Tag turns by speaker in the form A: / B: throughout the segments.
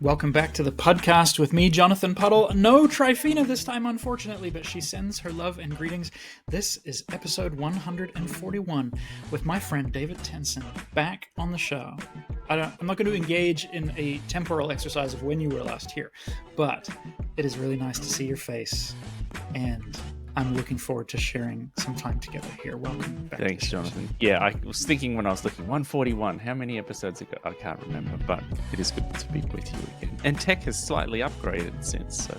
A: Welcome back to the Puddcast with me, Jonathan Puddle. No Trifina this time, unfortunately, but she sends her love and greetings. This is episode 141 with my friend David Tensen back on the show. I'm not going to engage in a temporal exercise of when you were last here, but it is really nice to see your face, and I'm looking forward to sharing some time together here. Welcome back.
B: Thanks, Jonathan. Yeah, I was thinking when I was looking, 141, how many episodes ago? I can't remember, but it is good to be with you again. And tech has slightly upgraded since, so.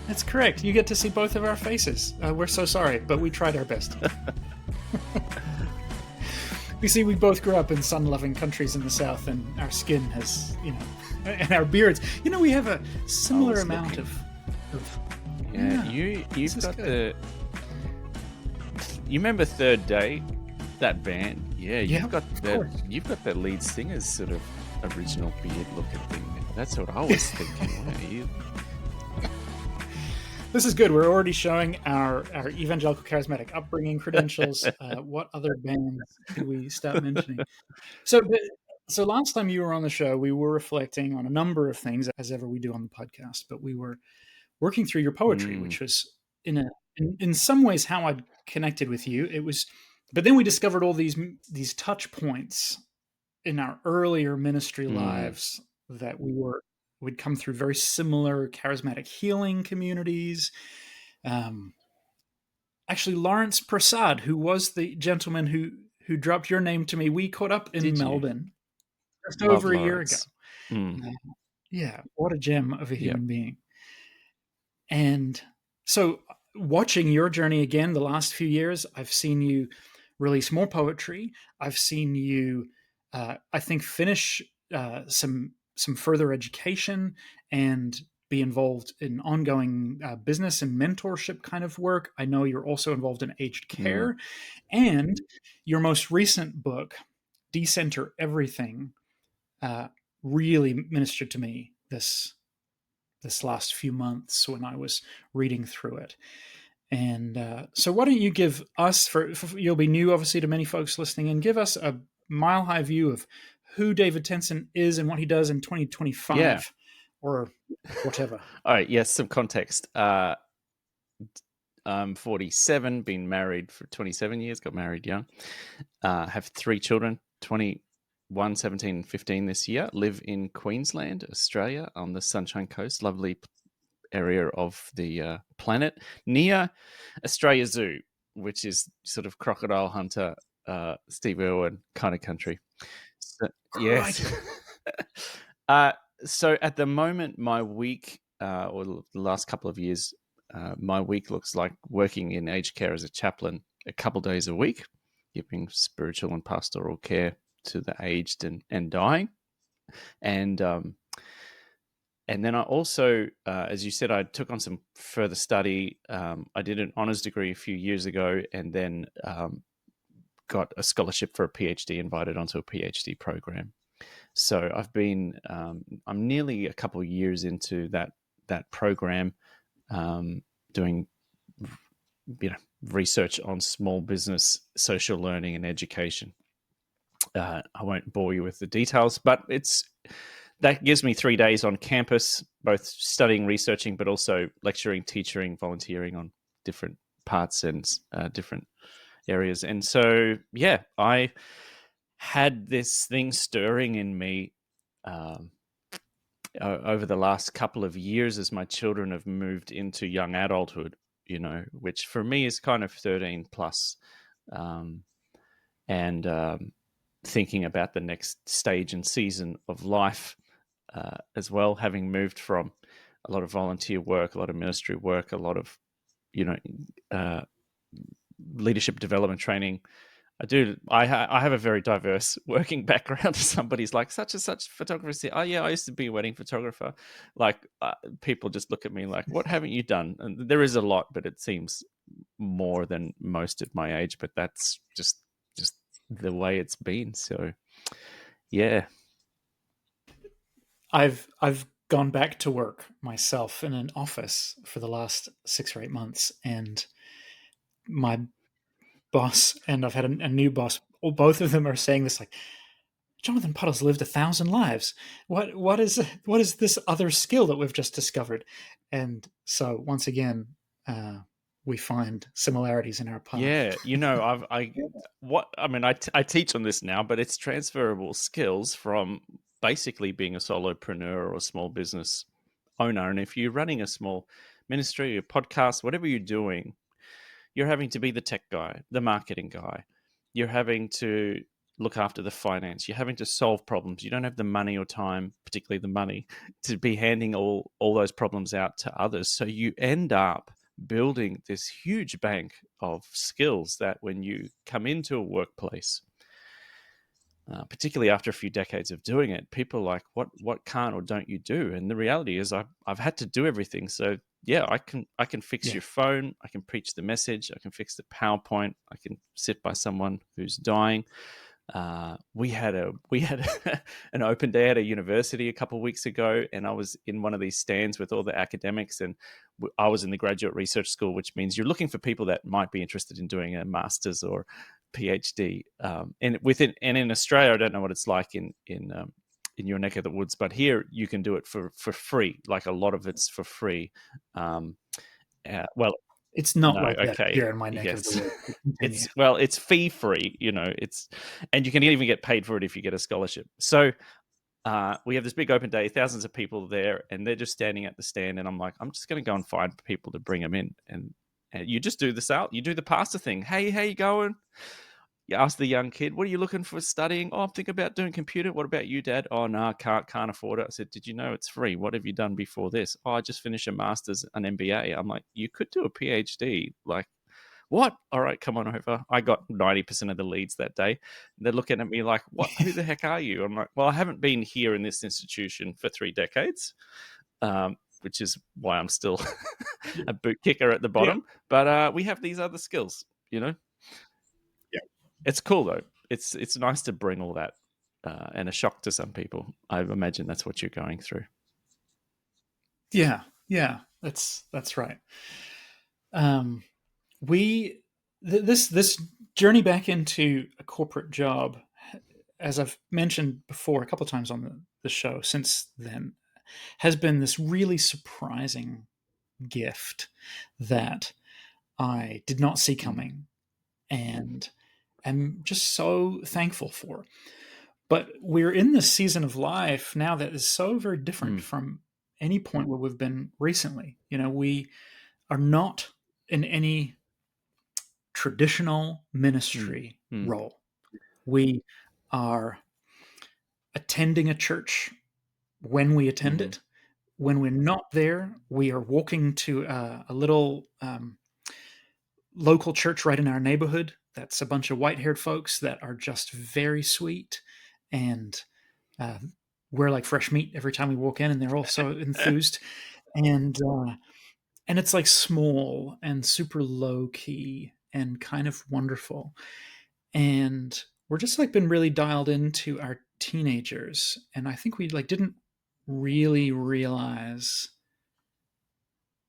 A: That's correct. You get to see both of our faces. We're so sorry, but we tried our best. We see we both grew up in sun-loving countries in the South, and our skin has, and our beards. We have a similar amount of
B: Yeah, you've got the. You remember Third Day, that band? Yeah, you've got the lead singer's sort of original beard looking thing. That's what I was thinking.
A: This is good. We're already showing our evangelical charismatic upbringing credentials. What other bands could we start mentioning? So last time you were on the show, we were reflecting on a number of things, as ever we do on the podcast. But we were working through your poetry, which was in some ways how I'd connected with you. It was, but then we discovered all these touch points in our earlier ministry lives that we'd come through very similar charismatic healing communities. Actually, Lawrence Prasad, who was the gentleman who dropped your name to me, we caught up in Melbourne just over a year ago. Yeah, what a gem of a human being. And so watching your journey again the last few years, I've seen you release more poetry. I've seen you, I think, finish some further education and be involved in ongoing business and mentorship kind of work. I know you're also involved in aged care. And your most recent book, Decenter Everything, really ministered to me this last few months when I was reading through it. And so why don't you give us, for you'll be new obviously to many folks listening, and give us a mile-high view of who David Tensen is and what he does in 2025 or whatever.
B: All right, yes, some context. I'm 47, been married for 27 years, got married young. Have 3 children, 21, 17, and 15 this year. Live in Queensland, Australia, on the Sunshine Coast, lovely area of the planet, near Australia Zoo, which is sort of crocodile hunter, Steve Irwin kind of country. So, yes. So at the moment, my week, or the last couple of years, my week looks like working in aged care as a chaplain a couple days a week, giving spiritual and pastoral care to the aged and dying. And then I also, as you said, I took on some further study. I did an honors degree a few years ago, and then got a scholarship for a PhD, invited onto a PhD program. So I've been, I'm nearly a couple of years into that program, doing, research on small business, social learning, and education. I won't bore you with the details, but that gives me 3 days on campus, both studying, researching, but also lecturing, teaching, volunteering on different parts and different areas. And so, I had this thing stirring in me over the last couple of years as my children have moved into young adulthood, which for me is kind of 13 plus. And thinking about the next stage and season of life as well, having moved from a lot of volunteer work, a lot of ministry work, a lot of, leadership development training. I have a very diverse working background. Somebody's like, such and such photographer say, oh yeah, I used to be a wedding photographer. Like people just look at me like, what haven't you done? And there is a lot, but it seems more than most at my age, but that's just the way it's been. So yeah.
A: I've gone back to work myself in an office for the last 6 or 8 months, and my boss and I've had a new boss. Both of them are saying this, like, Jonathan Puddle's lived 1,000 lives. What is this other skill that we've just discovered? And so once again, we find similarities in our path.
B: Yeah, I teach on this now, but it's transferable skills from basically being a solopreneur or a small business owner. And if you're running a small ministry, a podcast, whatever you're doing, you're having to be the tech guy, the marketing guy. You're having to look after the finance. You're having to solve problems. You don't have the money or time, particularly the money, to be handing all those problems out to others. So you end up building this huge bank of skills that when you come into a workplace, particularly after a few decades of doing it, people are like, what can't or don't you do? And the reality is I've had to do everything. So yeah, I can fix your phone, I can preach the message, I can fix the PowerPoint, I can sit by someone who's dying. We had an open day at a university a couple of weeks ago, and I was in one of these stands with all the academics, and I was in the graduate research school, which means you're looking for people that might be interested in doing a master's or PhD. And in Australia, I don't know what it's like in your neck of the woods, but here you can do it for free. Like a lot of it's for free. Well,
A: it's not like that here in my neck of the woods.
B: It's fee free, and you can even get paid for it if you get a scholarship. So we have this big open day, thousands of people there, and they're just standing at the stand. And I'm like, I'm just going to go and find people to bring them in. And you just do this out. You do the pastor thing. Hey, how you going? You ask the young kid, what are you looking for studying? Oh, I'm thinking about doing computer. What about you, Dad? Oh, no, can't afford it. I said, did you know it's free? What have you done before this? Oh, I just finished a master's, an MBA. I'm like, you could do a PhD. Like, what? All right, come on over. I got 90% of the leads that day. They're looking at me like, what? Who the heck are you? I'm like, well, I haven't been here in this institution for 3 decades, which is why I'm still a boot kicker at the bottom. Yeah. But we have these other skills, Yeah. It's cool, though. It's nice to bring all that, and a shock to some people. I imagine that's what you're going through.
A: Yeah, that's right. This journey back into a corporate job, as I've mentioned before a couple of times on the show since then, has been this really surprising gift that I did not see coming, and I'm just so thankful for. But we're in this season of life now that is so very different from any point where we've been recently. We are not in any traditional ministry role. We are attending a church when we attend it. When we're not there, we are walking to a little local church right in our neighborhood. That's a bunch of white-haired folks that are just very sweet, and we're like fresh meat every time we walk in, and they're all so enthused. And it's like small and super low-key and kind of wonderful. And we're just like been really dialed into our teenagers, and I think we like didn't really realize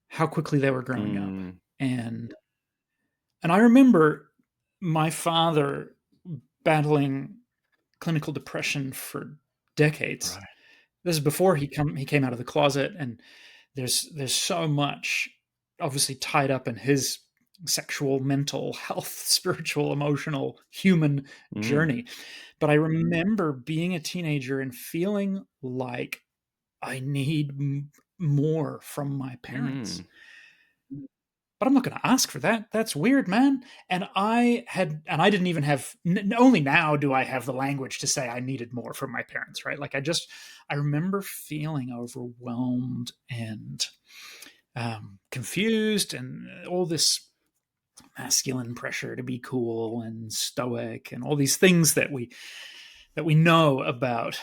A: how quickly they were growing up. And I remember my father battling clinical depression for decades. Right. This is before he came out of the closet, and there's so much obviously tied up in his sexual, mental health, spiritual, emotional, human journey. But I remember being a teenager and feeling like I need more from my parents. But I'm not going to ask for that. That's weird, man. And I didn't even have, only now do I have the language to say I needed more from my parents, right? Like I remember feeling overwhelmed and confused, and all this masculine pressure to be cool and stoic and all these things that we know about,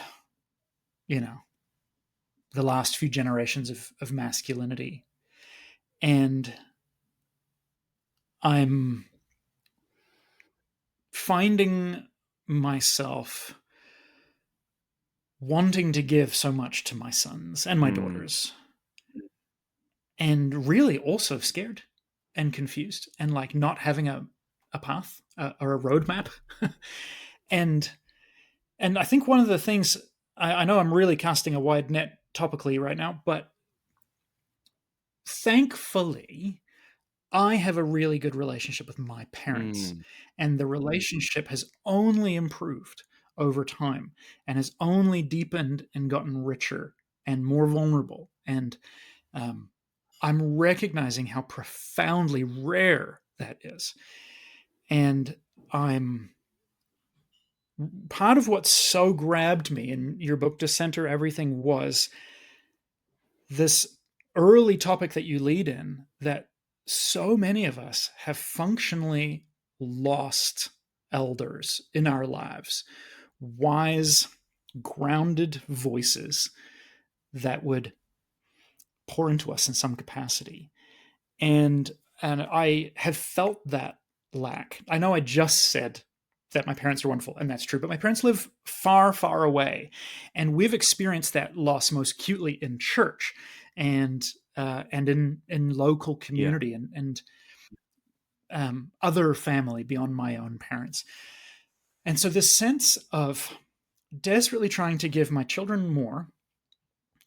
A: the last few generations of masculinity. And I'm finding myself wanting to give so much to my sons and my daughters, and really also scared and confused and like not having a path or a roadmap. And And I think one of the things, I know I'm really casting a wide net topically right now, but thankfully, I have a really good relationship with my parents, and the relationship has only improved over time and has only deepened and gotten richer and more vulnerable. And I'm recognizing how profoundly rare that is. And I'm part of what so grabbed me in your book, Dissenter Everything, was this early topic that you lead in, that so many of us have functionally lost elders in our lives, wise, grounded voices that would pour into us in some capacity. And I have felt that lack. I know I just said that my parents are wonderful, and that's true, but my parents live far, far away, and we've experienced that loss most acutely in church and in local community and other family beyond my own parents. And so this sense of desperately trying to give my children more,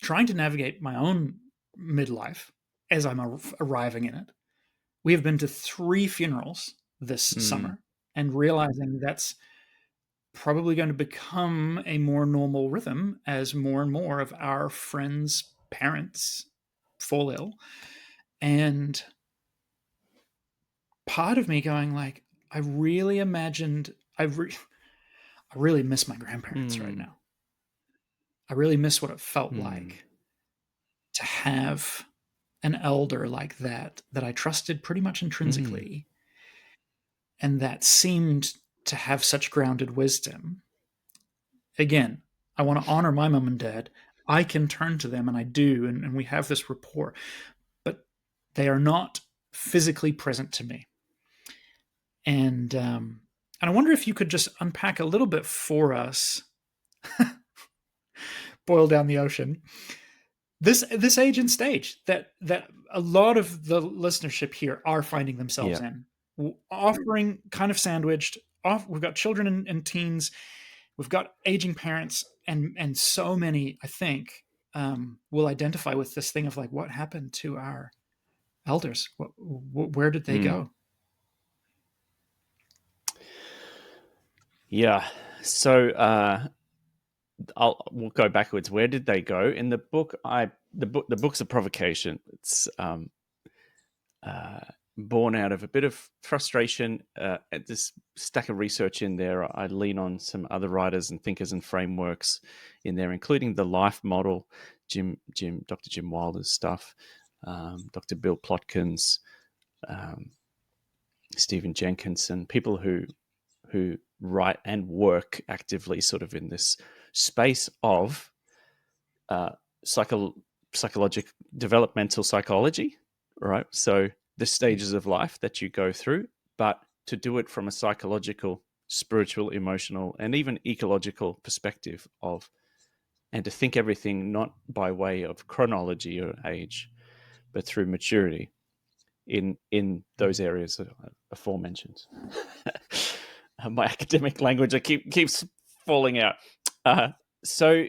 A: trying to navigate my own midlife as I'm arriving in it. We have been to 3 funerals this summer and realizing that's probably going to become a more normal rhythm as more and more of our friends' parents fall ill. And part of me going like, I really imagined, I really miss my grandparents right now. I really miss what it felt like to have an elder like that I trusted pretty much intrinsically, and that seemed to have such grounded wisdom. Again, I want to honor my mom and dad. I can turn to them, and I do, and we have this rapport, but they are not physically present to me. And I wonder if you could just unpack a little bit for us, boil down the ocean, this age and stage that a lot of the listenership here are finding themselves in, offering kind of sandwiched. We've got children and teens, we've got aging parents, and so many, I think, will identify with this thing of like, what happened to our elders? Where did they go?
B: Yeah. So we'll go backwards. Where did they go in the book? The book's a provocation. It's born out of a bit of frustration at this stack of research in there. I lean on some other writers and thinkers and frameworks in there, including the life model, Dr. Jim Wilder's stuff, Dr. Bill Plotkin's, Stephen Jenkinson, people who write and work actively sort of in this space of psychological developmental psychology, right? So the stages of life that you go through, but to do it from a psychological, spiritual, emotional, and even ecological perspective and to think everything not by way of chronology or age, but through maturity in those areas aforementioned. My academic language keeps falling out. So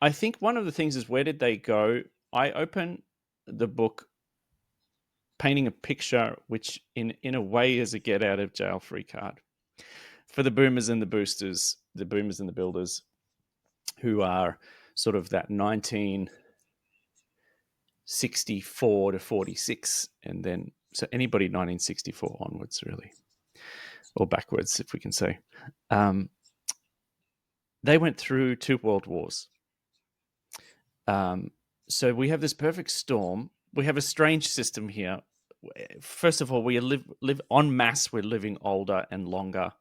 B: I think one of the things is, where did they go? I open the book painting a picture which in a way is a get out of jail free card for the boomers and the boosters, the boomers and the builders, who are sort of that 1964 to 46, and then so anybody 1964 onwards, really, or backwards, if we can say. They went through 2 world wars. So we have this perfect storm. We have a strange system here. First of all, we live en masse. We're living older and longer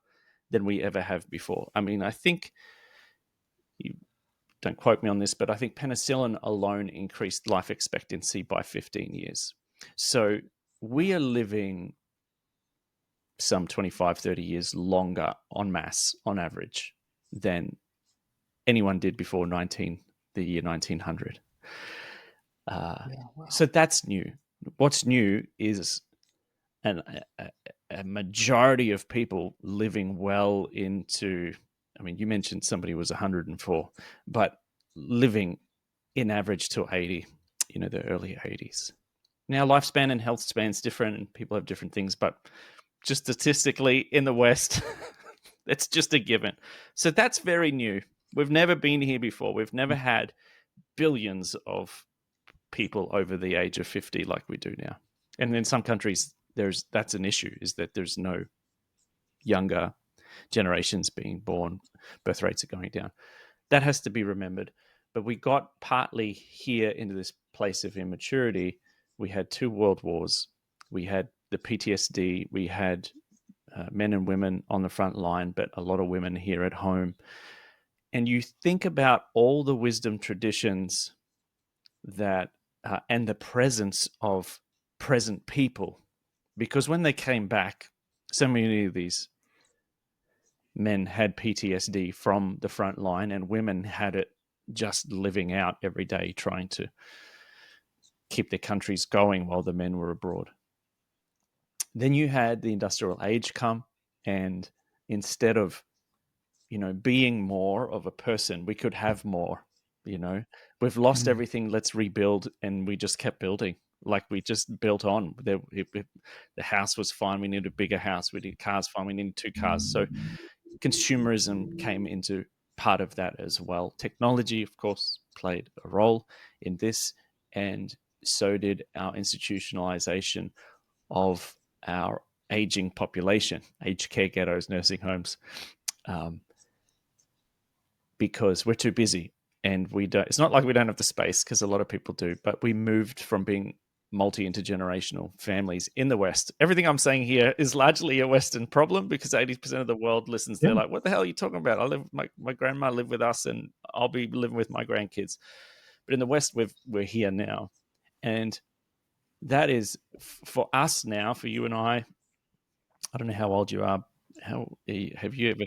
B: than we ever have before. I mean, I think, you don't quote me on this, but I think penicillin alone increased life expectancy by 15 years. So we are living some 25, 30 years longer en masse on average than anyone did before the year 1900. Wow. So that's new. What's new is a majority of people living well into, I mean, you mentioned somebody was 104, but living in average till 80, the early 80s. Now, lifespan and health span's different, and people have different things, but just statistically in the West, it's just a given. So that's very new. We've never been here before. We've never had billions of people over the age of 50 like we do now. And in some countries, that's an issue, is that there's no younger generations being born. Birth rates are going down. That has to be remembered. But we got partly here into this place of immaturity. We had 2 world wars. We had the PTSD. We had men and women on the front line, but a lot of women here at home. And you think about all the wisdom traditions that and the presence of present people, because when they came back, so many of these men had PTSD from the front line, and women had it just living out every day, trying to keep their countries going while the men were abroad. Then you had the industrial age come, and instead of being more of a person, we could have more. We've lost everything, let's rebuild. And we just kept building, like we just built on. The house was fine, we needed a bigger house. We did cars, fine, we needed 2 cars. So consumerism came into part of that as well. Technology, of course, played a role in this, and so did our institutionalization of our aging population, aged care ghettos, nursing homes, because we're too busy. And we don't. It's not like we don't have the space, because a lot of people do, but we moved from being multi-intergenerational families in the West. Everything I'm saying here is largely a Western problem, because 80% of the world listens. They're like, what the hell are you talking about? I live, my grandma lived with us, and I'll be living with my grandkids. But in the West, we're here now. And that is for us now, for you and I don't know how old you are. How have you ever?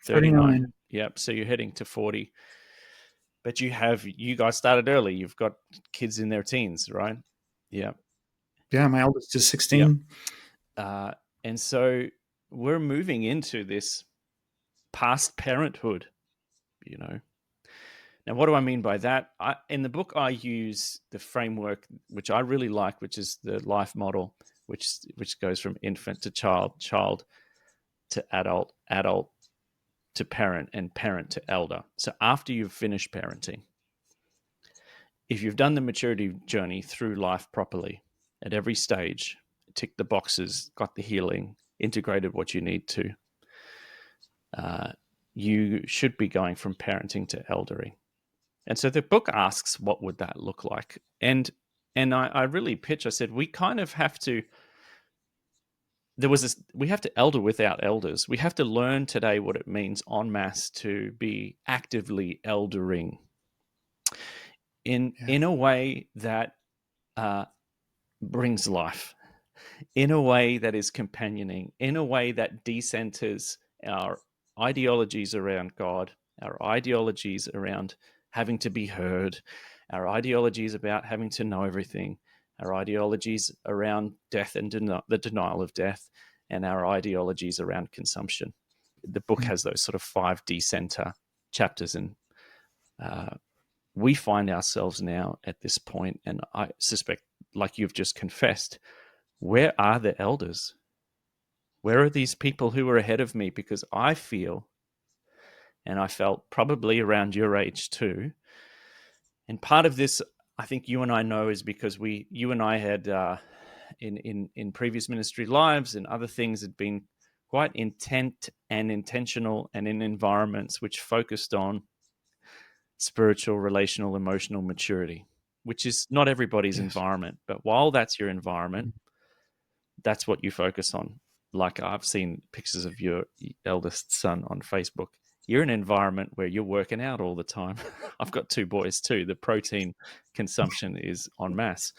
B: 39. Yep. So you're heading to 40. But you guys started early. You've got kids in their teens, right? Yeah.
A: Yeah, my eldest is 16.
B: Yep. And so we're moving into this past parenthood, Now, what do I mean by that? In the book, I use the framework, which I really like, which is the life model, which goes from infant to child, child to adult, adult to parent, and parent to elder. So after you've finished parenting, if you've done the maturity journey through life properly at every stage, ticked the boxes, got the healing, integrated what you need to, you should be going from parenting to eldering. And so the book asks, what would that look like? And I really pitch, I said, we kind of have to, we have to elder without elders. We have to learn today what it means en masse to be actively eldering in a way that brings life, in a way that is companioning, in a way that decenters our ideologies around God, our ideologies around having to be heard, our ideologies about having to know everything, our ideologies around death and the denial of death, and our ideologies around consumption. The book has those sort of 5 decenter chapters, and we find ourselves now at this point, and I suspect, like you've just confessed, where are the elders? Where are these people who are ahead of me? Because I feel, and I felt probably around your age too, and part of this, I think you and I know, is because you and I had in previous ministry lives and other things had been quite intent and intentional, and in environments which focused on spiritual, relational, emotional maturity, which is not everybody's environment. But while that's your environment, that's what you focus on. Like, I've seen pictures of your eldest son on Facebook. You're in an environment where you're working out all the time. I've got 2 boys too. The protein consumption is en masse.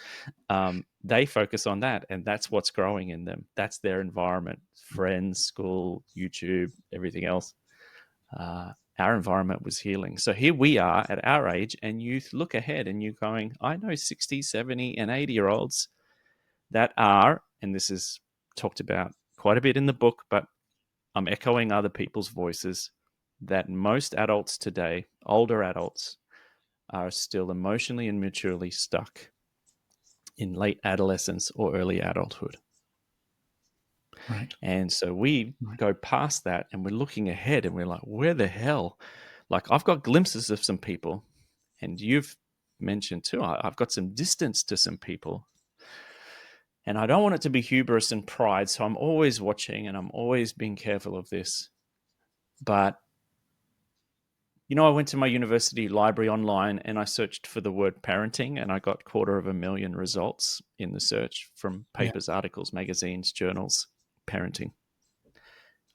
B: They focus on that, and that's what's growing in them. That's their environment: friends, school, YouTube, everything else. Our environment was healing. So here we are at our age, and you look ahead and you're going, I know 60, 70, and 80-year-olds that are, and this is talked about quite a bit in the book, but I'm echoing other people's voices, that most adults today, older adults, are still emotionally and maturely stuck in late adolescence or early adulthood.
A: Right.
B: And so we go past that and we're looking ahead and we're like, where the hell? Like, I've got glimpses of some people, and you've mentioned too, I've got some distance to some people. And I don't want it to be hubris and pride. So I'm always watching and I'm always being careful of this. But, I went to my university library online and I searched for the word parenting, and I got 250,000 results in the search from papers, articles, magazines, journals, parenting.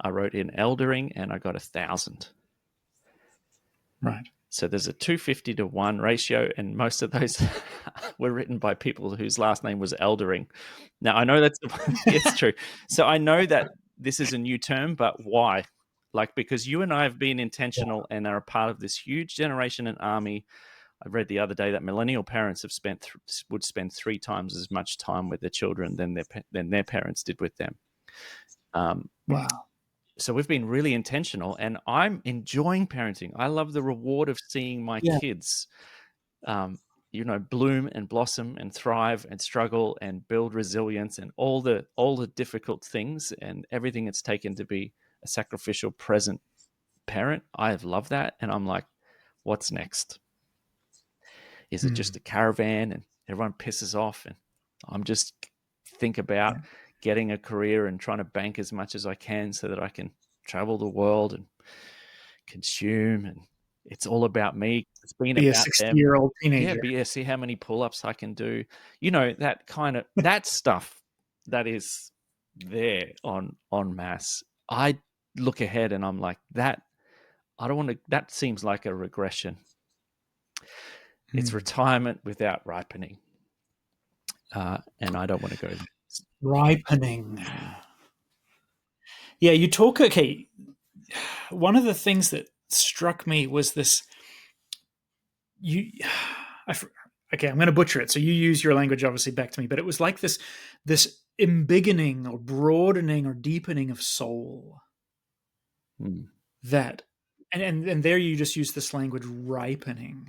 B: I wrote in eldering and I got 1,000.
A: Right.
B: So there's a 250-1 ratio, and most of those were written by people whose last name was Eldering. Now, I know it's true. So I know that this is a new term, but why? Like, because you and I have been intentional and are a part of this huge generation and army. I read the other day that millennial parents would spend 3 times as much time with their children than their parents did with them.
A: Wow.
B: So we've been really intentional, and I'm enjoying parenting. I love the reward of seeing my kids, bloom and blossom and thrive and struggle and build resilience and all the difficult things and everything it's taken to be a sacrificial, present parent. I have loved that, and I'm like, what's next? Is it just a caravan and everyone pisses off, and I'm just think about getting a career and trying to bank as much as I can so that I can travel the world and consume, and it's all about me. It's been
A: Be a
B: about them.
A: 60-year-old teenager.
B: See how many pull-ups I can do. That stuff that is there on mass. I look ahead and I'm like, that I don't want to. That seems like a regression. It's retirement without ripening, and I don't want to go there.
A: Ripening. Yeah, you talk. Okay, one of the things that struck me was this. Okay, I'm going to butcher it. So you use your language, obviously, back to me. But it was like this embiggening or broadening or deepening of soul. That, and there you just use this language, ripening.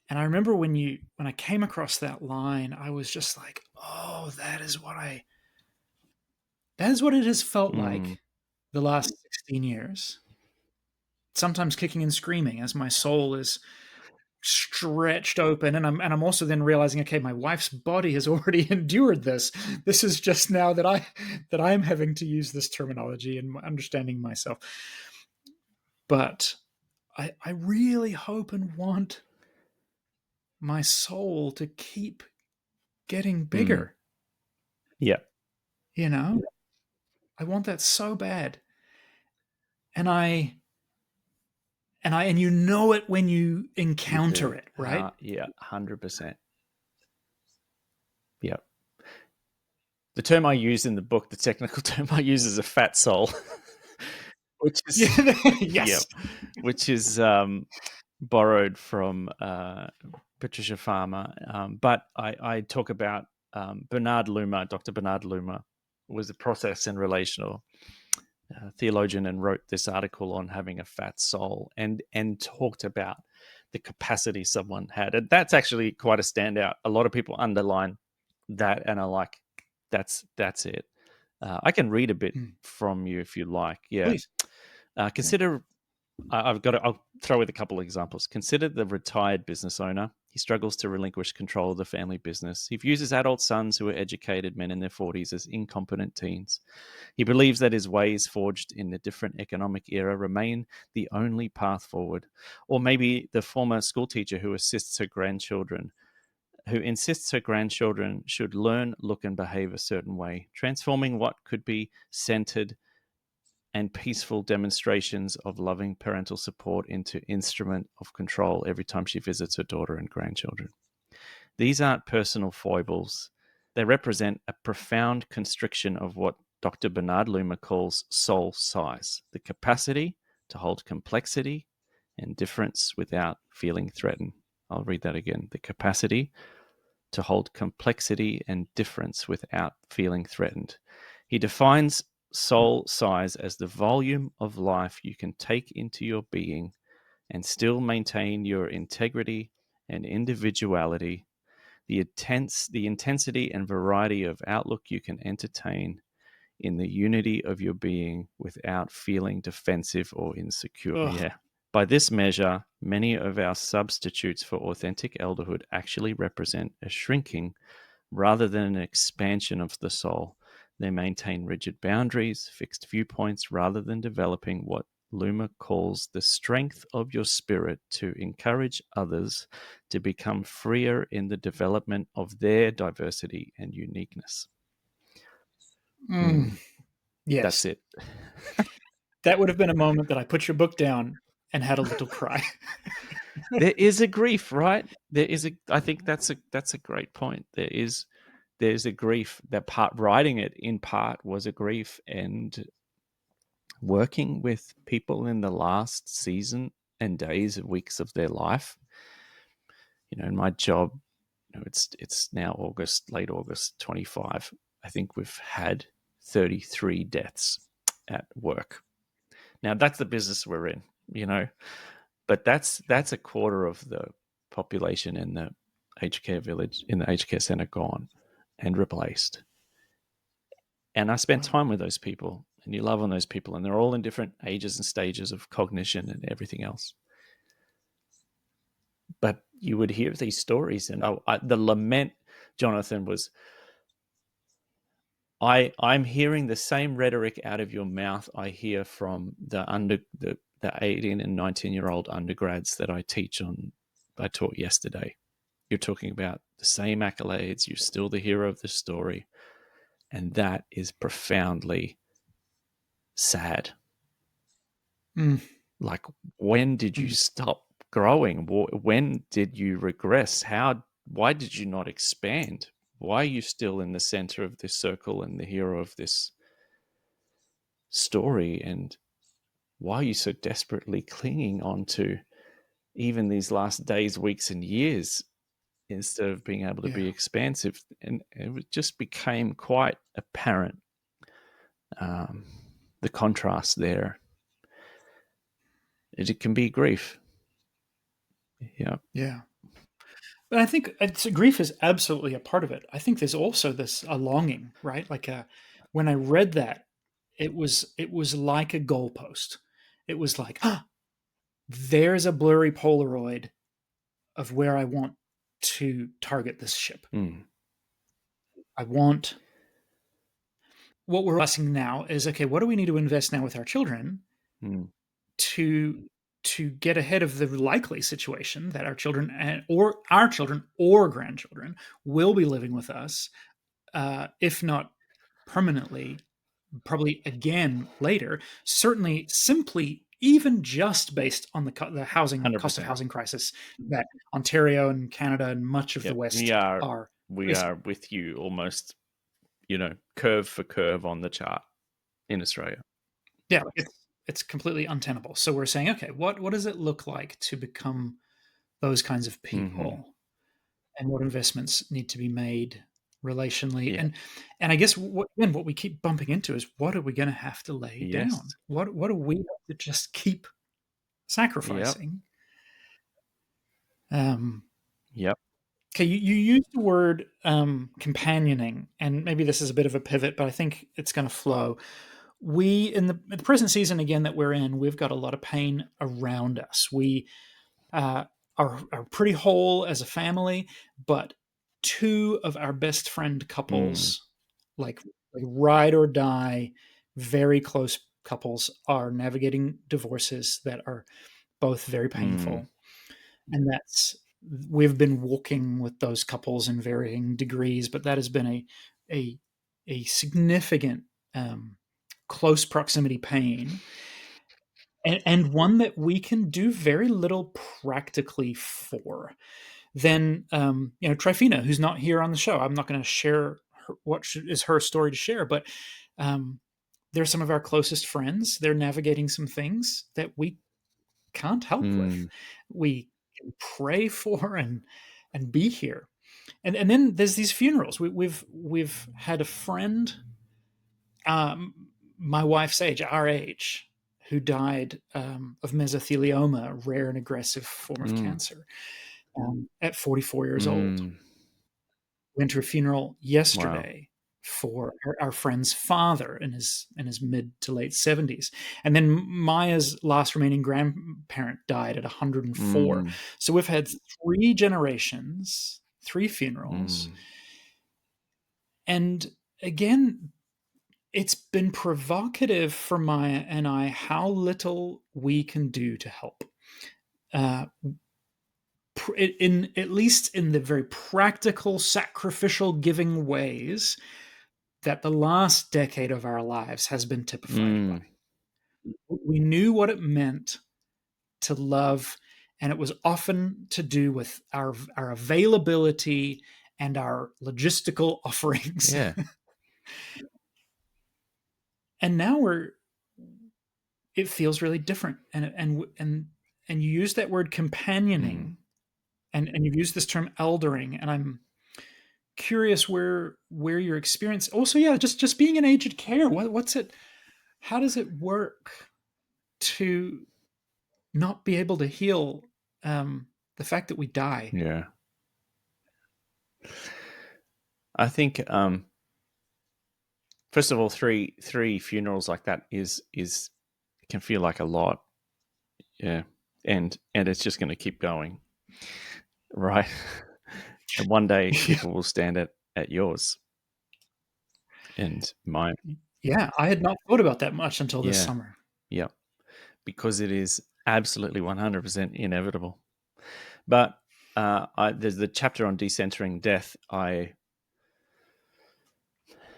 A: And I remember when I came across that line, I was just like, oh, that is what it has felt like the last 16 years. Sometimes kicking and screaming as my soul is stretched open, and I'm also then realizing, okay, my wife's body has already endured this. This is just now that I'm having to use this terminology and understanding myself. But I really hope and want my soul to keep getting bigger.
B: Yeah.
A: I want that so bad. And you know it when you encounter it, right?
B: 100%. Yeah. The term I use in the book, the technical term I use, is a fat soul, which is
A: yes,
B: which is borrowed from Patricia Farmer. But I talk about Bernard Loomer. Dr. Bernard Loomer was a process and relational theologian and wrote this article on having a fat soul and talked about the capacity someone had. And that's actually quite a standout. A lot of people underline that and are like, that's it. I can read a bit from you if you like. Yeah.
A: Please.
B: Consider, I'll throw with a couple of examples. Consider the retired business owner. He struggles to relinquish control of the family business. He views his adult sons, who are educated men in their 40s, as incompetent teens. He believes that his ways, forged in a different economic era, remain the only path forward. Or maybe the former schoolteacher who insists her grandchildren should learn, look, and behave a certain way, transforming what could be centered and peaceful demonstrations of loving parental support into instrument of control every time she visits her daughter and grandchildren. These aren't personal foibles. They represent a profound constriction of what Dr. Bernard Loomer calls soul size, the capacity to hold complexity and difference without feeling threatened. I'll read that again. The capacity to hold complexity and difference without feeling threatened. He defines soul size as the volume of life you can take into your being and still maintain your integrity and individuality, the intensity and variety of outlook you can entertain in the unity of your being without feeling defensive or insecure.
A: Ugh.
B: Yeah. By this measure, many of our substitutes for authentic elderhood actually represent a shrinking rather than an expansion of the soul. They maintain rigid boundaries, fixed viewpoints, rather than developing what Luma calls the strength of your spirit to encourage others to become freer in the development of their diversity and uniqueness.
A: Yes.
B: That's it.
A: That would have been a moment that I put your book down and had a little cry.
B: There is a grief, right? I think that's a great point. There's a grief. That part writing it in part was a grief, and working with people in the last season and days and weeks of their life. In my job, it's now late August 25. I think we've had 33 deaths at work. Now that's the business we're in, but that's a quarter of the population in the aged care village, in the aged care center, gone and replaced. And I spent time with those people, and you love on those people, and they're all in different ages and stages of cognition and everything else. But you would hear these stories, and the lament, Jonathan, was, I'm hearing the same rhetoric out of your mouth I hear from the 18 and 19-year-old undergrads that I taught yesterday. You're talking about the same accolades. You're still the hero of the story. And that is profoundly sad. Like, when did you stop growing? When did you regress? Why did you not expand? Why are you still in the center of this circle and the hero of this story? And why are you so desperately clinging on to even these last days, weeks, and years instead of being able to be expansive? And it just became quite apparent, the contrast there. It can be grief.
A: Yeah. But I think grief is absolutely a part of it. I think there's also a longing, right? Like when I read that, it was like a goalpost. It was like, there's a blurry Polaroid of where I want to target this ship. I want, what we're asking now is, okay, what do we need to invest now with our children to get ahead of the likely situation that our children or grandchildren will be living with us, if not permanently, probably again later, certainly simply even just based on the housing 100%. Cost of housing crisis that Ontario and Canada and much of the West are.
B: We are with you almost, curve for curve on the chart in Australia.
A: Yeah, it's completely untenable. So we're saying, okay, what does it look like to become those kinds of people, and what investments need to be made relationally? Yeah. And I guess what we keep bumping into is, what are we going to have to lay down? What do we have to just keep sacrificing?
B: Yep.
A: Okay, you used the word companioning, and maybe this is a bit of a pivot, but I think it's going to flow. We, in the present season again that we're in, we've got a lot of pain around us. We are pretty whole as a family, but two of our best friend couples, like ride or die, very close couples, are navigating divorces that are both very painful. And we've been walking with those couples in varying degrees, but that has been a significant close proximity pain, and one that we can do very little practically for. Then, Tryphena, who's not here on the show, I'm not going to share what is her story to share, but they're some of our closest friends. They're navigating some things that we can't help with. We can pray for and be here. And then there's these funerals. We've had a friend my wife's age, our age, who died of mesothelioma, a rare and aggressive form of cancer, at 44 years old. Went to a funeral yesterday for our friend's father in his mid to late 70s. And then Maya's last remaining grandparent died at 104. So we've had 3 generations, 3 funerals. And again, it's been provocative for Maya and I how little we can do to help. In at least in the very practical, sacrificial, giving ways that the last decade of our lives has been typified by. We knew what it meant to love, and it was often to do with our availability and our logistical offerings.
B: Yeah.
A: And now it feels really different. And you use that word companioning, and you've used this term eldering, and I'm curious where your experience also, just being in aged care, what's it, how does it work to not be able to heal the fact that we die?
B: Yeah. I think first of all, three funerals like that is can feel like a lot. Yeah. And it's just going to keep going. Right. And one day people will stand at yours and mine.
A: Yeah, I had not thought about that much until this summer.
B: Yeah. Because it is absolutely 100% inevitable. But there's the chapter on decentering death.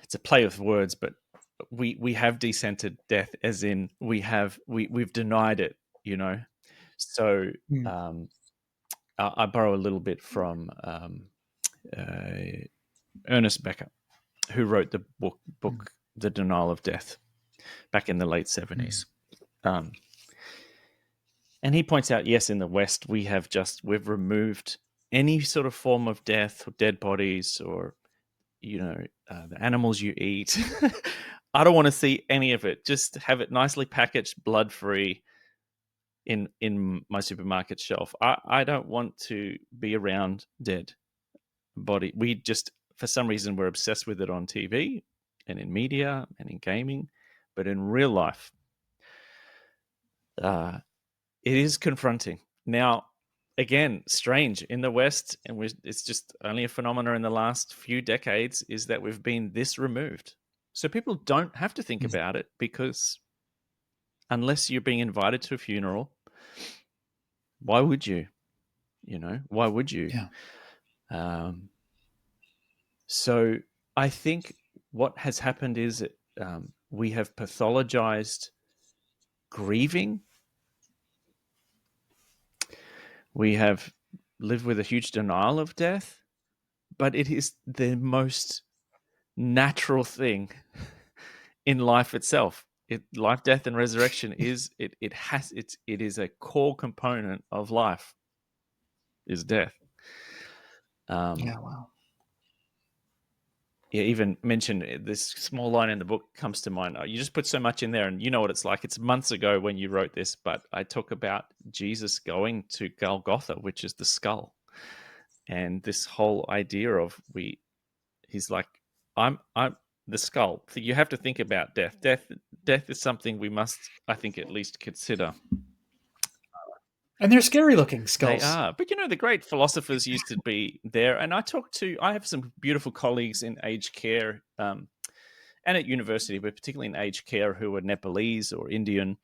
B: It's a play of words, but we have decentered death, as in we've denied it, you know. So I borrow a little bit from Ernest Becker, who wrote the book The Denial of Death back in the late 70s. And he points out, yes, in the West, we've removed any sort of form of death, or dead bodies, or, the animals you eat. I don't want to see any of it. Just have it nicely packaged, blood-free in my supermarket shelf. I don't want to be around dead body. We just, for some reason, we're obsessed with it on TV and in media and in gaming. But in real life, it is confronting. Now, again, strange in the West, and it's just only a phenomenon in the last few decades, is that we've been this removed. So people don't have to think about it, because unless you're being invited to a funeral, why would you? Why would you?
A: Yeah.
B: So I think what has happened is we have pathologized grieving. We have lived with a huge denial of death, but it is the most natural thing in life itself. Life, death, and resurrection is it is a core component of life, is death.
A: Wow.
B: Yeah, even mentioned this small line in the book comes to mind. You just put so much in there, and you know what it's like. It's months ago when you wrote this, but I talk about Jesus going to Golgotha, which is the skull, and this whole idea of he's like, I'm the skull. So you have to think about death. Death is something we must, I think, at least consider.
A: And they're scary looking skulls.
B: They are. But, the great philosophers used to be there. And I have some beautiful colleagues in aged care and at university, but particularly in aged care, who are Nepalese or Indian.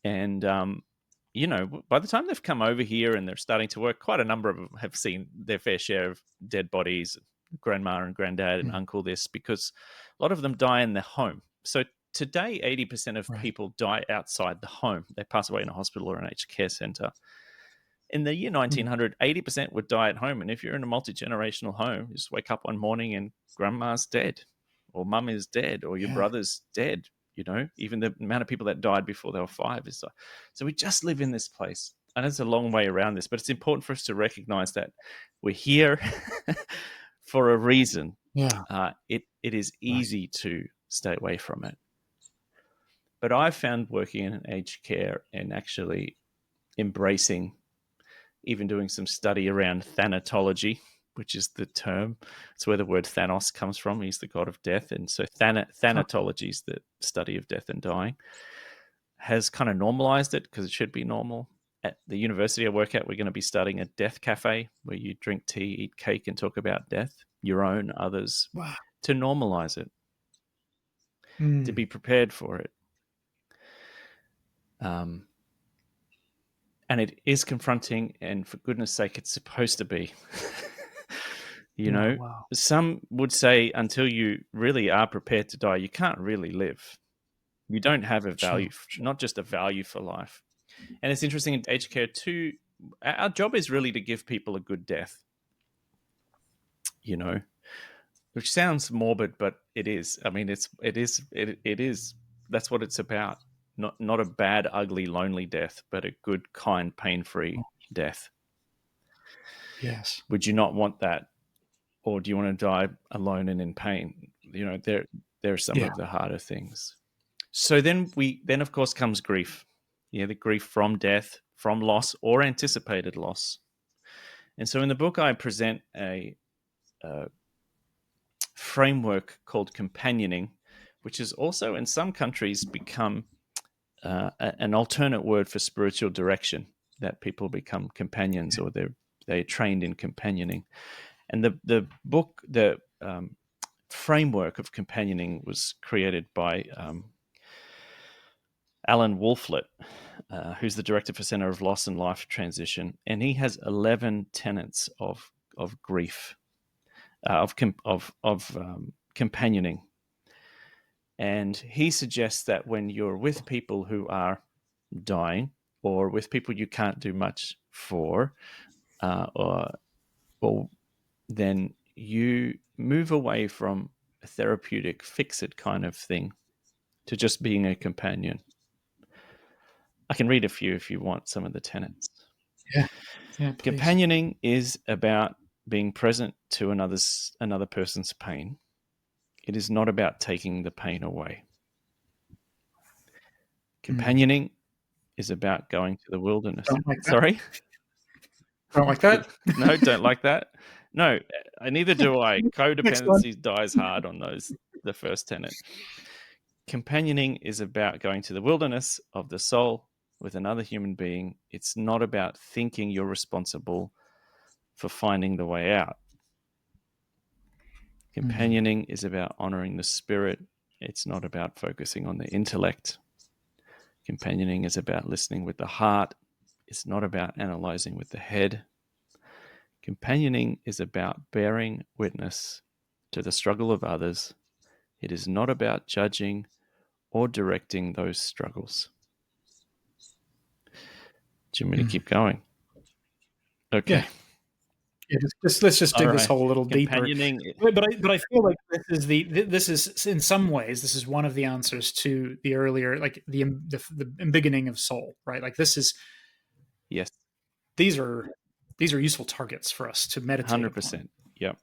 B: And, by the time they've come over here and they're starting to work, quite a number of them have seen their fair share of dead bodies, grandma and granddad and uncle this, because a lot of them die in their home. So today, 80% of people die outside the home. They pass away in a hospital or an aged care center. In the year 1900, 80% would die at home. And if you're in a multi-generational home, you just wake up one morning and grandma's dead, or mum is dead, or your brother's dead. Even the amount of people that died before they were 5 is like, so we just live in this place. And it's a long way around this, but it's important for us to recognize that we're here for a reason.
A: Yeah.
B: It is easy to stay away from it. But I found working in aged care and actually embracing, even doing some study around thanatology, which is the term. It's where the word Thanos comes from. He's the god of death. And so thanatology is the study of death and dying, has kind of normalized it because it should be normal. At the university I work at, we're going to be starting a death cafe where you drink tea, eat cake, and talk about death, your own, others, to normalize it, to be prepared for it. And it is confronting, and for goodness sake, it's supposed to be. Some would say until you really are prepared to die, you can't really live. You don't have a value, not just a value for life. And it's interesting in aged care too, our job is really to give people a good death, which sounds morbid, but it is. I mean, it is. That's what it's about. Not a bad, ugly, lonely death, but a good, kind, pain-free death.
A: Yes.
B: Would you not want that? Or do you want to die alone and in pain? There are some of the harder things. So then of course comes grief. The grief from death, from loss or anticipated loss. And so in the book, I present a framework called companioning, which is also in some countries become an alternate word for spiritual direction, that people become companions or they're trained in companioning. And the book, the framework of companioning was created by Alan Wolflett, who's the director for Center of Loss and Life Transition, and he has 11 tenets of grief, of companioning. And he suggests that when you're with people who are dying, or with people you can't do much for, or then you move away from a therapeutic, fix-it kind of thing to just being a companion. I can read a few if you want some of the tenets.
A: Yeah,
B: companioning is about being present to another person's pain. It is not about taking the pain away. Companioning is about going to the wilderness.
A: Don't like that.
B: Sorry?
A: Don't like that?
B: No, don't like that? No, neither do I. Codependency dies hard on the first tenet. Companioning is about going to the wilderness of the soul with another human being. It's not about thinking you're responsible for finding the way out. Companioning is about honoring the spirit. It's not about focusing on the intellect. Companioning is about listening with the heart. It's not about analyzing with the head. Companioning is about bearing witness to the struggle of others. It is not about judging or directing those struggles. Do you want me to keep going? Okay.
A: Yeah, let's just dig this hole a little deeper. But I feel like this is in some ways this is one of the answers to the earlier, like the embiggening of soul, right? Like this is,
B: yes,
A: these are useful targets for us to meditate
B: 100%.
A: upon.
B: Yep.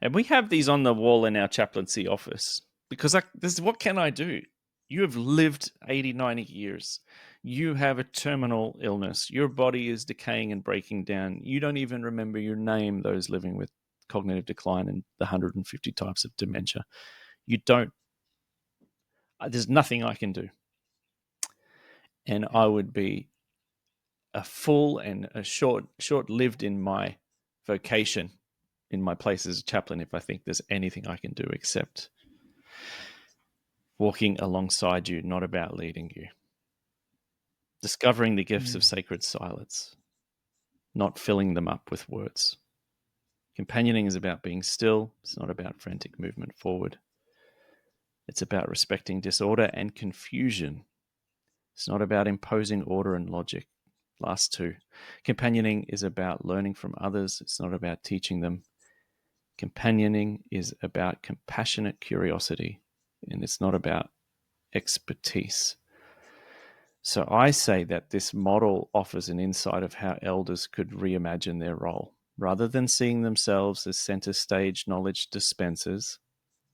B: And we have these on the wall in our chaplaincy office because what can I do? You have lived 80, 90 years. You have a terminal illness. Your body is decaying and breaking down. You don't even remember your name, those living with cognitive decline and the 150 types of dementia. You don't. There's nothing I can do. And I would be a fool and a short-lived in my vocation, in my place as a chaplain, if I think there's anything I can do except walking alongside you, not about leading you. Discovering the gifts of sacred silence, not filling them up with words. Companioning is about being still. It's not about frantic movement forward. It's about respecting disorder and confusion. It's not about imposing order and logic. Last two. Companioning is about learning from others. It's not about teaching them. Companioning is about compassionate curiosity, and it's not about expertise. So I say that this model offers an insight of how elders could reimagine their role. Rather than seeing themselves as center stage knowledge dispensers,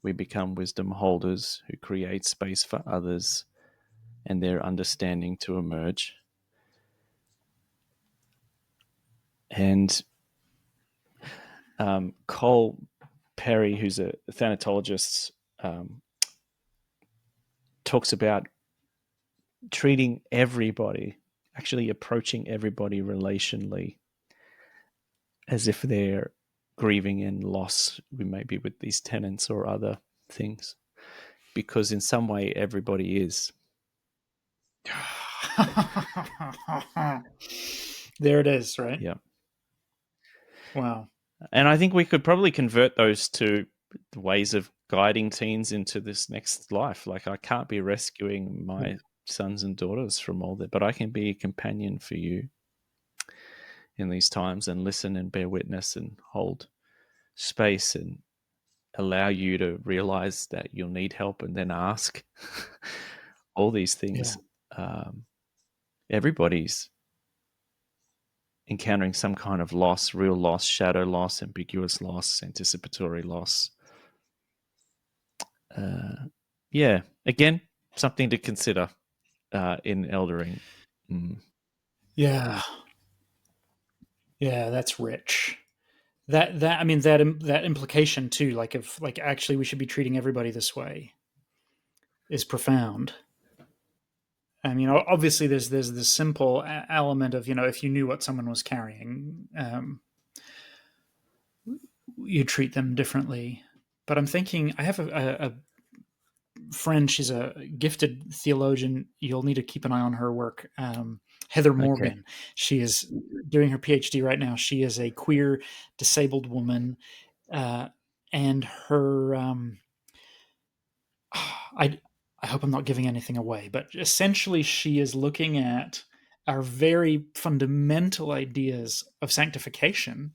B: we become wisdom holders who create space for others and their understanding to emerge. And Cole Perry, who's a thanatologist, talks about treating everybody, actually approaching everybody relationally, as if they're grieving in loss, maybe with these tenants or other things, because in some way everybody is.
A: There it is, right?
B: Yeah.
A: Wow.
B: And I think we could probably convert those to the ways of guiding teens into this next life. Like, I can't be rescuing my sons and daughters from all that, but I can be a companion for you in these times and listen and bear witness and hold space and allow you to realize that you'll need help and then ask. All these things. Everybody's encountering some kind of loss, real loss, shadow loss, ambiguous loss, anticipatory loss. Yeah, again, something to consider in eldering.
A: Yeah, that's rich. That implication too, like if like actually we should be treating everybody this way, is profound. I mean, obviously there's this simple element of, if you knew what someone was carrying, you treat them differently. But I'm thinking, I have a friend. She's a gifted theologian. You'll need to keep an eye on her work. Heather Morgan. Okay. She is doing her PhD right now. She is a queer, disabled woman, and her. I hope I'm not giving anything away, but essentially, she is looking at our very fundamental ideas of sanctification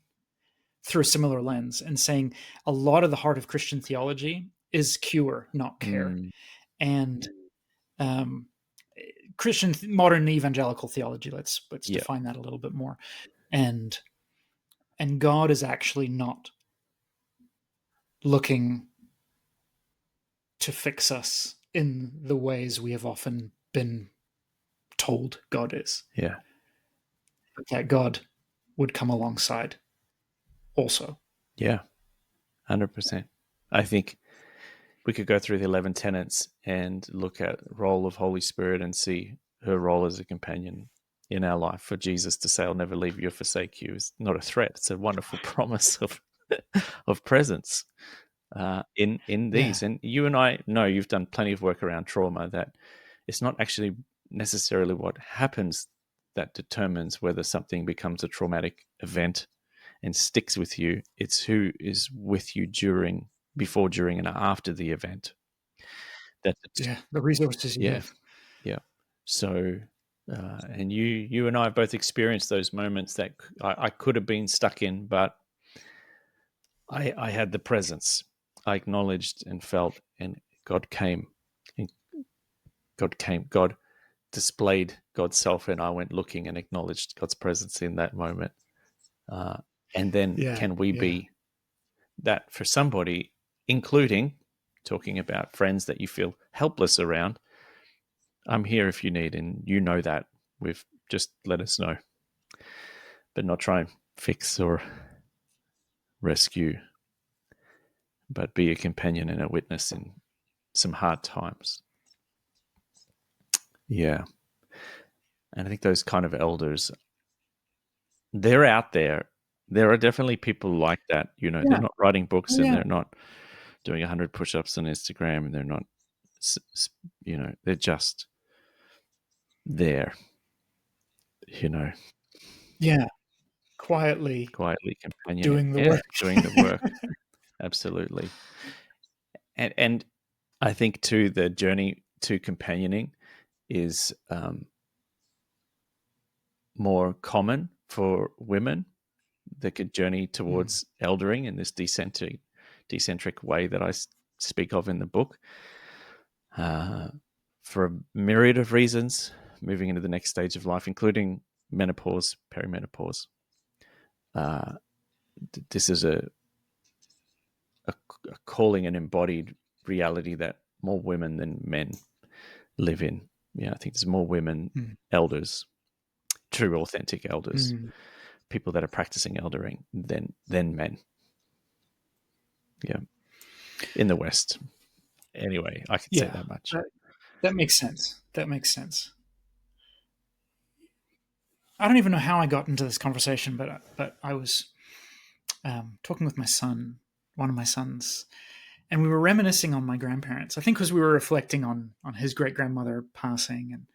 A: through a similar lens and saying a lot of the heart of Christian theology is cure, not care. And Christian modern evangelical theology, let's define that a little bit more. And God is actually not looking to fix us in the ways we have often been told God is.
B: Yeah.
A: But that God would come alongside also.
B: Yeah, 100%. I think we could go through the 11 tenets and look at the role of Holy Spirit and see her role as a companion in our life. For Jesus to say, I'll never leave you or forsake you, is not a threat. It's a wonderful promise of presence in these. And you and I know you've done plenty of work around trauma, that it's not actually necessarily what happens that determines whether something becomes a traumatic event and sticks with you. It's who is with you before, during, and after the event.
A: The resources you have.
B: Yeah. So, and you and I have both experienced those moments that I could have been stuck in, but I had the presence. I acknowledged and felt, and God came. And God displayed God's self, and I went looking and acknowledged God's presence in that moment. And then can we be that for somebody, including talking about friends that you feel helpless around? I'm here if you need, and you know that. We've just let us know, but not try and fix or rescue, but be a companion and a witness in some hard times. Yeah. And I think those kind of elders, they're out there. There are definitely people like that. They're not writing books and they're not doing 100 push-ups on Instagram, and they're not, they're just there,
A: Yeah. Quietly
B: companion,
A: doing the work.
B: Doing the work. Absolutely. And I think too, the journey to companioning is more common for women that could journey towards eldering in this decentric way that I speak of in the book, for a myriad of reasons, moving into the next stage of life, including menopause, perimenopause. This is a a calling and embodied reality that more women than men live in. Yeah, I think there's more women elders, true authentic elders, people that are practicing eldering than men. Yeah, in the West. Anyway, I can say that much.
A: That makes sense. That makes sense. I don't even know how I got into this conversation, but I was talking with my son, one of my sons, and we were reminiscing on my grandparents. I think because we were reflecting on his great grandmother passing, and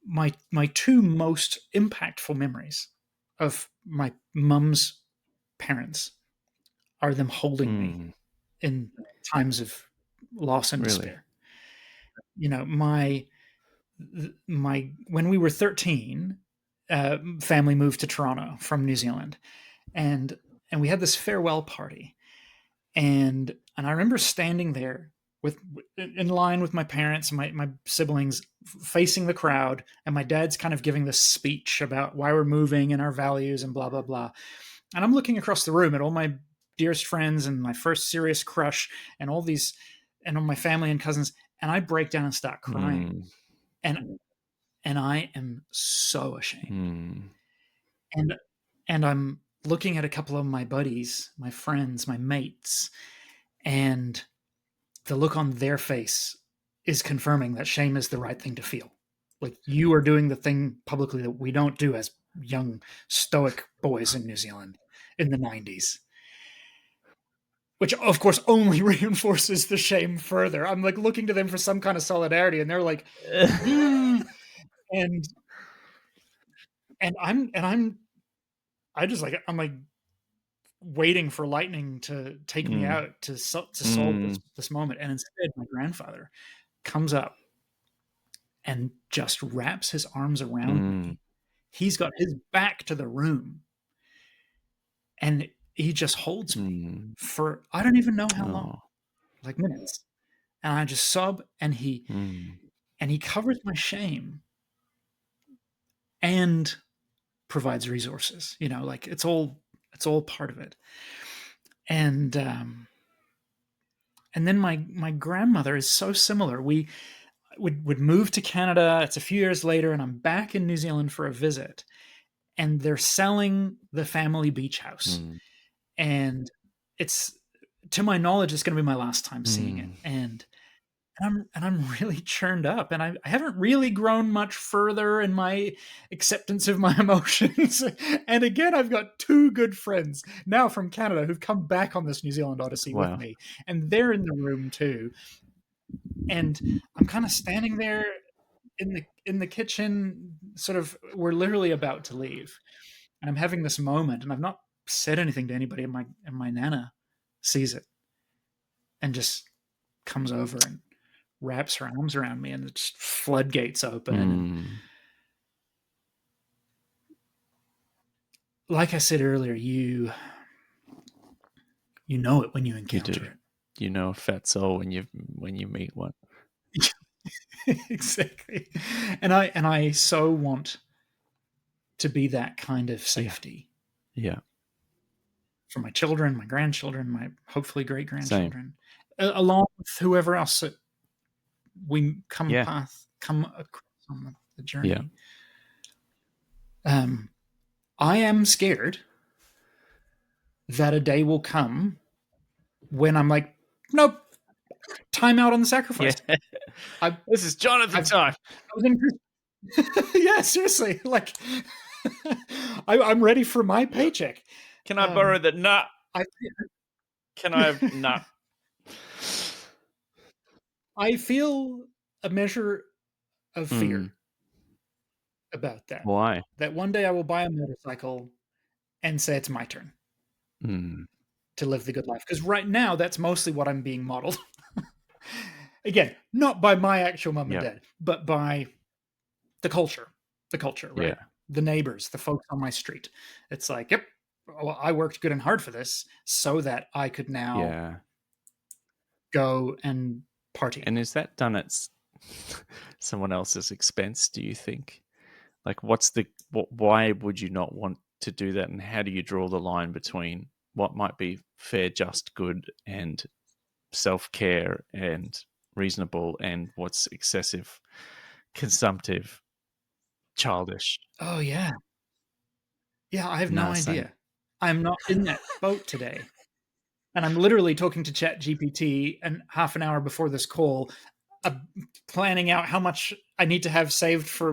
A: my two most impactful memories of my mum's parents are them holding me in times of loss and despair. You know, my when we were 13, family moved to Toronto from New Zealand, and we had this farewell party, and I remember standing there in line with my parents and my siblings, facing the crowd, and my dad's kind of giving this speech about why we're moving and our values and blah blah blah, and I'm looking across the room at all my dearest friends and my first serious crush and all these and all my family and cousins, and I break down and start crying, and I am so ashamed, and I'm looking at a couple of my buddies, my friends, my mates, and the look on their face is confirming that shame is the right thing to feel. Like, you are doing the thing publicly that we don't do as young stoic boys in New Zealand in the 90s, which of course only reinforces the shame further. I'm like looking to them for some kind of solidarity, and they're like, and I'm like waiting for lightning to take me out to solve this moment. And instead, my grandfather comes up and just wraps his arms around me. He's got his back to the room, and he just holds me for I don't even know how long, like minutes. And I just sob, and he covers my shame and provides resources. You know, like it's all part of it. And then my grandmother is so similar. We would move to Canada. It's a few years later, and I'm back in New Zealand for a visit, and they're selling the family beach house. And it's, to my knowledge, it's going to be my last time seeing it. And I'm really churned up, and I haven't really grown much further in my acceptance of my emotions. And again, I've got two good friends now from Canada who've come back on this New Zealand odyssey with me, and they're in the room too. And I'm kind of standing there in the kitchen, sort of, we're literally about to leave, and I'm having this moment, and I've not said anything to anybody, and my nana sees it and just comes over and wraps her arms around me, and the floodgates open. And like I said earlier, you know it when you encounter it.
B: You know a fat soul when you meet one.
A: Exactly. And I so want to be that kind of safety.
B: Yeah.
A: For my children, my grandchildren, my hopefully great grandchildren, along with whoever else that we come across on the journey. I am scared that a day will come when I'm like, nope, time out on the sacrifice.
B: This is Jonathan time.
A: Yeah, seriously. Like, I'm ready for my paycheck.
B: Can I borrow the nut? Can I have nut?
A: I feel a measure of fear about that.
B: Why?
A: That one day I will buy a motorcycle and say it's my turn to live the good life. Because right now, that's mostly what I'm being modeled. Again, not by my actual mom and dad, but by the culture, right?
B: Yeah.
A: The neighbors, the folks on my street. It's like, yep, well, I worked good and hard for this so that I could now go and party.
B: And is that done at someone else's expense, do you think? Like, why would you not want to do that, and how do you draw the line between what might be fair, just, good, and self-care and reasonable, and what's excessive, consumptive, childish.
A: Oh, yeah. Yeah, I have no
B: No, same.
A: idea. I'm not in that boat today. And I'm literally talking to ChatGPT and half an hour before this call, planning out how much I need to have saved for.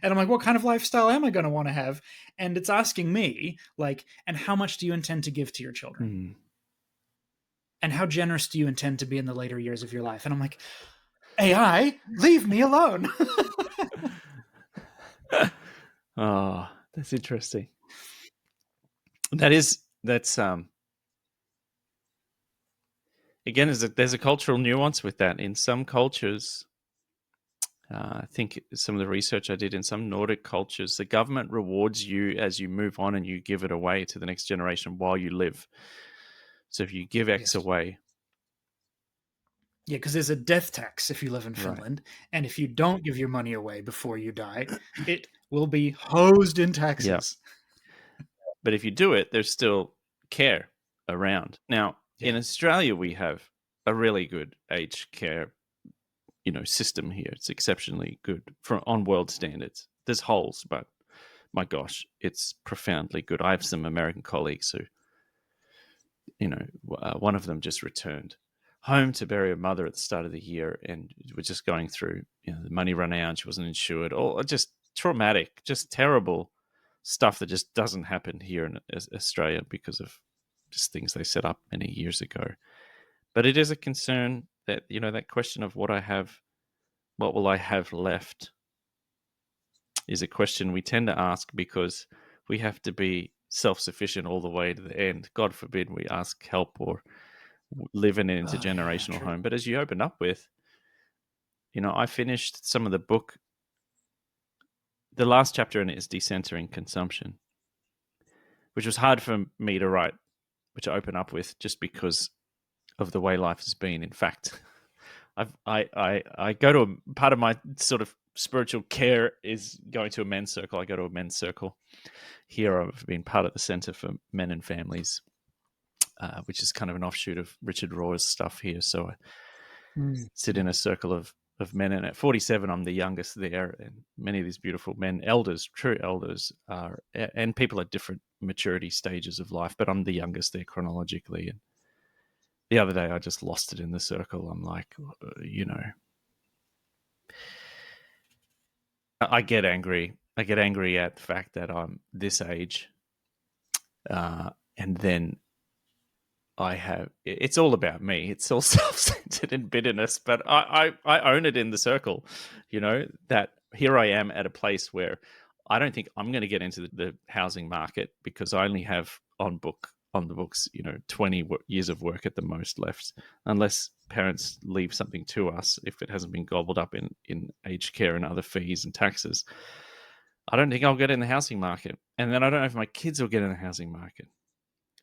A: And I'm like, what kind of lifestyle am I going to want to have? And it's asking me, like, and how much do you intend to give to your children?
B: Mm.
A: And how generous do you intend to be in the later years of your life? And I'm like, AI, leave me alone.
B: Oh, that's interesting. That's again, there's a cultural nuance with that. In some cultures, I think some of the research I did in some Nordic cultures, the government rewards you as you move on and you give it away to the next generation while you live. So if you give X
A: Yes.
B: away.
A: Yeah, because there's a death tax if you live in
B: Right.
A: Finland. And if you don't give your money away before you die, it will be hosed in taxes.
B: But if you do it, there's still care around. Now, in Australia, we have a really good aged care, system here. It's exceptionally good on world standards. There's holes, but my gosh, it's profoundly good. I have some American colleagues who, one of them just returned home to bury her mother at the start of the year, and we're just going through, the money ran out, she wasn't insured, or just traumatic, just terrible stuff that just doesn't happen here in Australia because of just things they set up many years ago. But it is a concern that, that question of what will I have left, is a question we tend to ask because we have to be self-sufficient all the way to the end. God forbid we ask help or live in an intergenerational home. But as you opened up with, I finished some of the book. The last chapter in it is decentering consumption, which was hard for me to write, which I open up with just because of the way life has been. In fact, I go to part of my sort of spiritual care is going to a men's circle. I go to a men's circle here. I've been part of the Center for Men and Families, which is kind of an offshoot of Richard Rohr's stuff here. So I sit in a circle of men, and at 47, I'm the youngest there, and many of these beautiful men, elders, true elders, and people at different maturity stages of life, but I'm the youngest there chronologically. And the other day, I just lost it in the circle. I'm like, I get angry. I get angry at the fact that I'm this age, and then it's all about me. It's all self-centered and bitterness, but I own it in the circle, that here I am at a place where I don't think I'm going to get into the housing market because I only have on the books, 20 years of work at the most left, unless parents leave something to us, if it hasn't been gobbled up in aged care and other fees and taxes. I don't think I'll get in the housing market. And then I don't know if my kids will get in the housing market.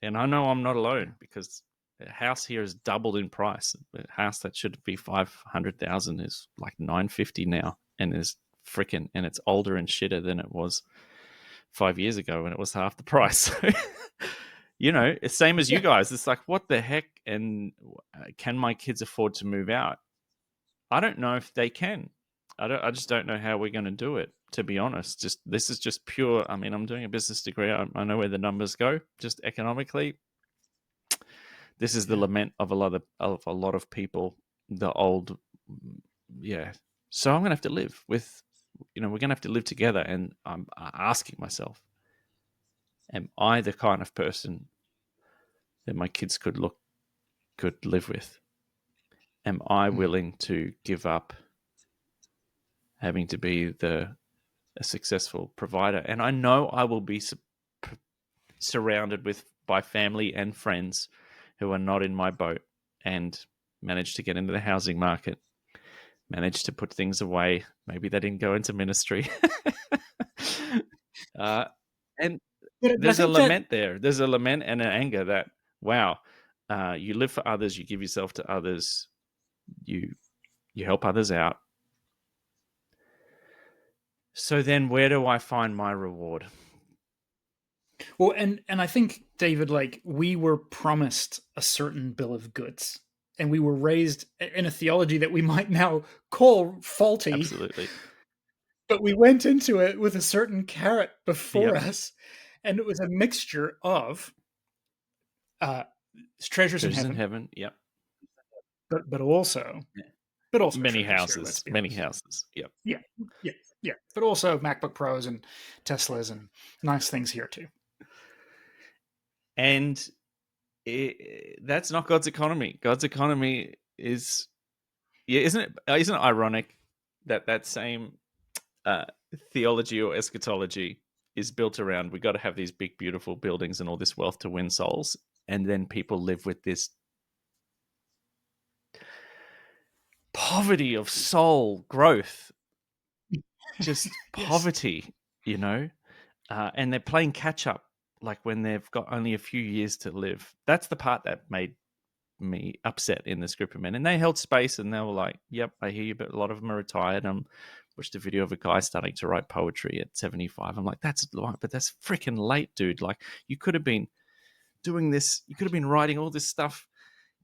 B: And I know I'm not alone because a house here has doubled in price. A house that should be 500,000 is like 950 now, and it's older and shitter than it was 5 years ago when it was half the price. It's same as you guys. It's like, what the heck? And can my kids afford to move out? I don't know if they can. I just don't know how we're going to do it, to be honest. This is just pure. I mean, I'm doing a business degree. I know where the numbers go. Just economically, this is the lament of a lot of people. The old, So I'm going to have to live with, we're going to have to live together. And I'm asking myself, am I the kind of person that my kids could live with? Am I willing to give up having to be a successful provider? And I know I will be surrounded by family and friends who are not in my boat and manage to get into the housing market, manage to put things away. Maybe they didn't go into ministry. And there's a lament there. There's a lament and an anger that, wow, you live for others, you give yourself to others, you help others out. So then where do I find my reward?
A: Well, and I think, David, like, we were promised a certain bill of goods, and we were raised in a theology that we might now call faulty.
B: Absolutely.
A: But we went into it with a certain carrot before
B: Yep.
A: us, and it was a mixture of uh, treasures in
B: Treasures in
A: heaven,
B: heaven. Yep.
A: but also
B: Many
A: treasures here. Let's
B: houses.
A: be
B: Many
A: honest.
B: houses. Yep.
A: Yeah, yeah, yeah. But also MacBook Pros and Teslas and nice things here too.
B: And that's not God's economy. God's economy is, isn't it ironic that that same theology or eschatology is built around, we got to have these big, beautiful buildings and all this wealth to win souls, and then people live with this poverty of soul growth, just poverty, you know, and they're playing catch up, like when they've got only a few years to live. That's the part that made me upset in this group of men. And they held space, and they were like, yep, I hear you, but a lot of them are retired. Watched a video of a guy starting to write poetry at 75. I'm like, that's freaking late, dude. Like, you could have been doing this, you could have been writing all this stuff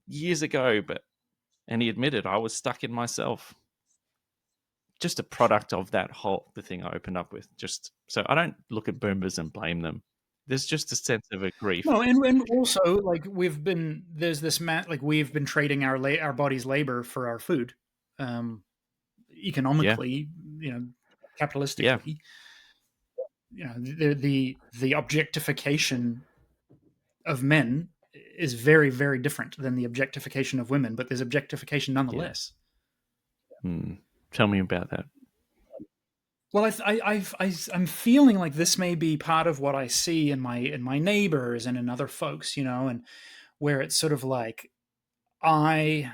B: years ago. And he admitted, I was stuck in myself. Just a product of that the thing I opened up with. Just so I don't look at boomers and blame them. There's just a sense of a grief.
A: No, and also, like, we've been trading our body's labor for our food, economically, capitalistically. The objectification of men is very, very different than the objectification of women, but there's objectification nonetheless.
B: Tell me about that.
A: Well, I'm feeling like this may be part of what I see in my neighbors and in other folks, and where it's sort of like I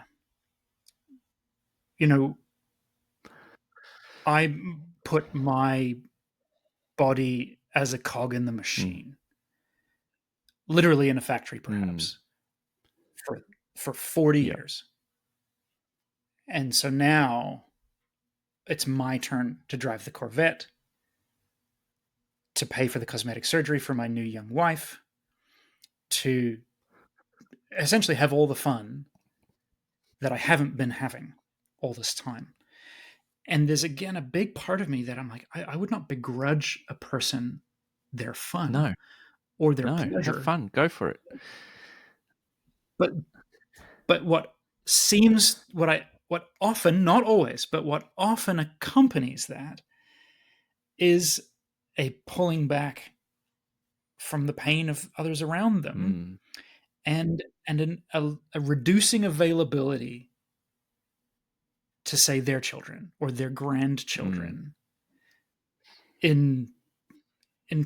A: put my body as a cog in the machine, literally in a factory, perhaps, for 40 years. And so now it's my turn to drive the Corvette, to pay for the cosmetic surgery for my new young wife, to essentially have all the fun that I haven't been having all this time. And there's, again, a big part of me that I'm like, I would not begrudge a person their fun or their pleasure.
B: Have fun. Go for it.
A: But what often, not always, but what often accompanies that is a pulling back from the pain of others around them, and a reducing availability to, say, their children or their grandchildren in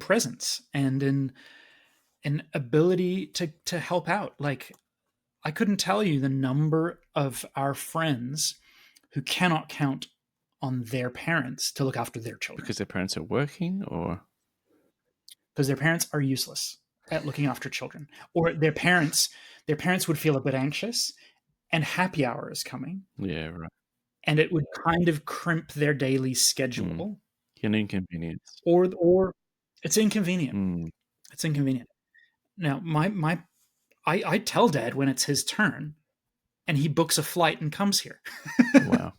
A: presence and in ability to help out. Like, I couldn't tell you the number of our friends who cannot count on their parents to look after their children.
B: Because their parents are working, or
A: because their parents are useless at looking after children, or their parents would feel a bit anxious, and happy hour is coming.
B: Yeah, right.
A: And it would kind of crimp their daily schedule.
B: An inconvenience.
A: Or it's inconvenient. It's inconvenient. Now, I tell Dad when it's his turn, and he books a flight and comes here.
B: Wow.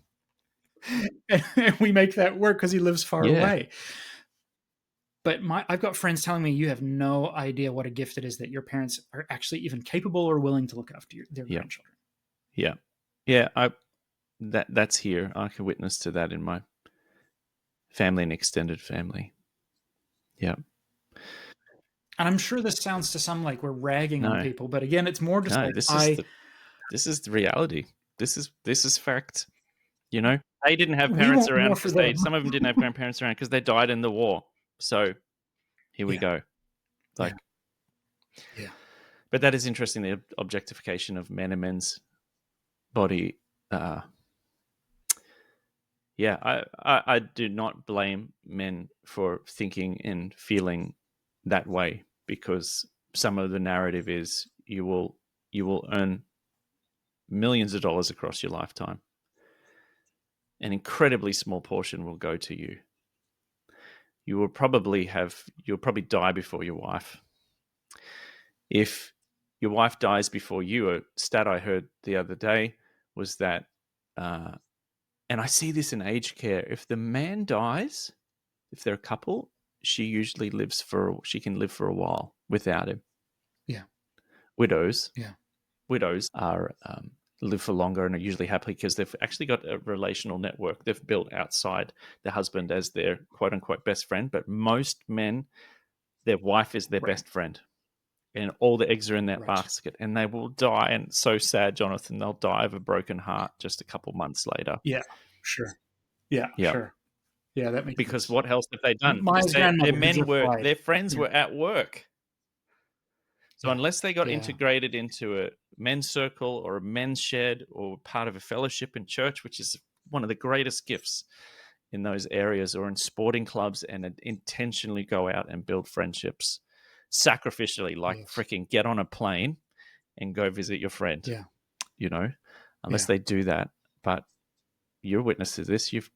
A: And we make that work because he lives far away. But I've got friends telling me, you have no idea what a gift it is that your parents are actually even capable or willing to look after their grandchildren.
B: Yeah. Yeah. That's here. I can witness to that in my family and extended family. Yeah.
A: And I'm sure this sounds to some like we're ragging on people, but again, it's more just like
B: this is the reality. This is fact. They didn't have parents around because some of them didn't have grandparents around because they died in the war. So here we go. Like,
A: yeah.
B: But that is interesting. The objectification of men and men's body. I do not blame men for thinking and feeling that way, because some of the narrative is you will earn millions of dollars across your lifetime. An incredibly small portion will go to you. You'll probably die before your wife. If your wife dies before you, a stat I heard the other day was that, and I see this in aged care, if the man dies, if they're a couple, she usually she can live for a while without him.
A: Yeah.
B: Widows
A: Yeah.
B: are live for longer and are usually happy because they've actually got a relational network they've built outside the husband as their quote unquote best friend. But most men, their wife is their best friend, and all the eggs are in that basket, and they will die. And it's so sad, Jonathan, they'll die of a broken heart just a couple months later.
A: Yeah, sure. Yeah, sure. Yeah, that makes
B: because
A: sense.
B: what else have they done?
A: My
B: Because
A: grandmother
B: their friends were at work. So unless they got
A: Yeah.
B: integrated into a men's circle or a men's shed or part of a fellowship in church, which is one of the greatest gifts in those areas, or in sporting clubs, and intentionally go out and build friendships sacrificially, like freaking get on a plane and go visit your friend, unless they do that. But you're witness to this. You've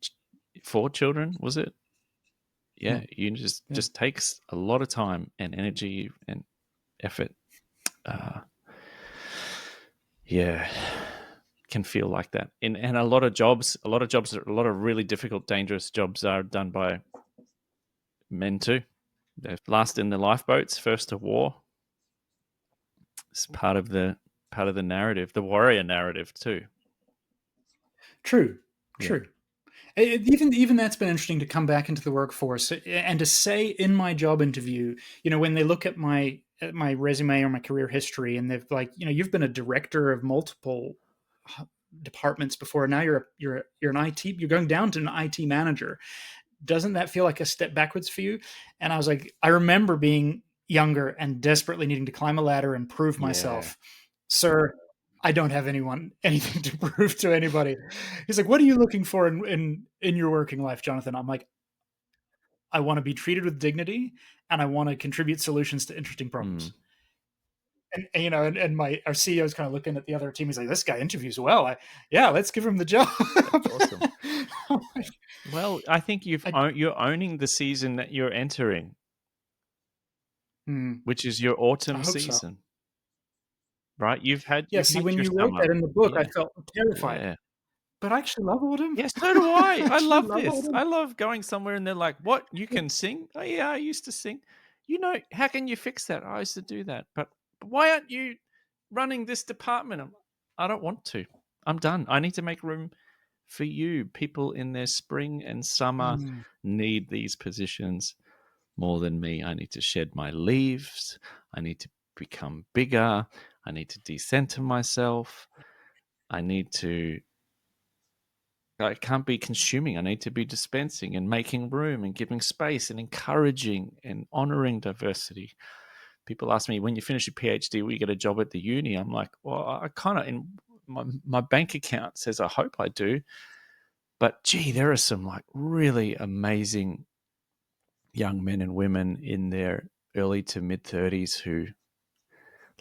B: 4 children, was it? Yeah, you just takes a lot of time and energy and effort. Can feel like that. And a lot of jobs, a lot of really difficult, dangerous jobs are done by men too. They're last in the lifeboats, first to war. It's part of the narrative, the warrior narrative too.
A: True. Even that's been interesting to come back into the workforce and to say in my job interview, when they look at my resume or my career history, and they've like, you've been a director of multiple departments before. Now you're an IT. You're going down to an IT manager. Doesn't that feel like a step backwards for you? And I was like, I remember being younger and desperately needing to climb a ladder and prove myself. Sir, I don't have anything to prove to anybody. He's like, what are you looking for in your working life, Jonathan? I'm like, I want to be treated with dignity, and I want to contribute solutions to interesting problems. And our CEO is kind of looking at the other team. He's like, this guy interviews well. Let's give him the job.
B: That's awesome. Well, I think you're owning the season that you're entering, which is your autumn season. So. Right? You've had
A: when you wrote that in the book, I felt terrified. But I actually love autumn.
B: Yeah, so do I. I love this. Autumn. I love going somewhere and they're like, what? You can sing? Oh, yeah, I used to sing. How can you fix that? I used to do that. But why aren't you running this department? I don't want to. I'm done. I need to make room for you. People in their spring and summer need these positions more than me. I need to shed my leaves. I need to become bigger. I need to decenter myself. I can't be consuming. I need to be dispensing and making room and giving space and encouraging and honoring diversity. People ask me, when you finish your PhD, will you get a job at the uni? I'm like, well, I kind of, in my bank account says I hope I do. But gee, there are some like really amazing young men and women in their early to mid 30s who